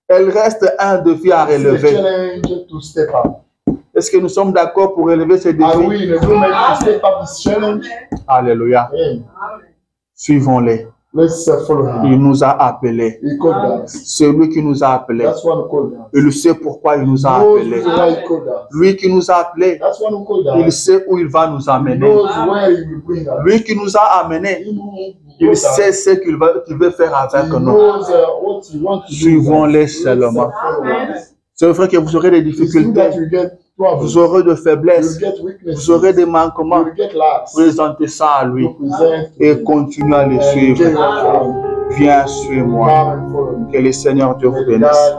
S1: Elle reste un défi à relever. Est-ce que nous sommes d'accord pour relever ce défi? Alléluia. Suivons-les. Il nous a appelés. C'est lui qui nous a appelés. Il sait pourquoi il nous a appelés. Lui qui nous a appelés, il sait où il va nous amener. Lui qui nous a amenés, il sait ce qu'il veut faire avec nous. Suivons-les seulement. C'est vrai que vous aurez des difficultés. Vous aurez des faiblesses, vous aurez des manquements. Présentez ça à lui et continuez à le suivre. Viens, suis-moi. Que le Seigneur Dieu vous bénisse.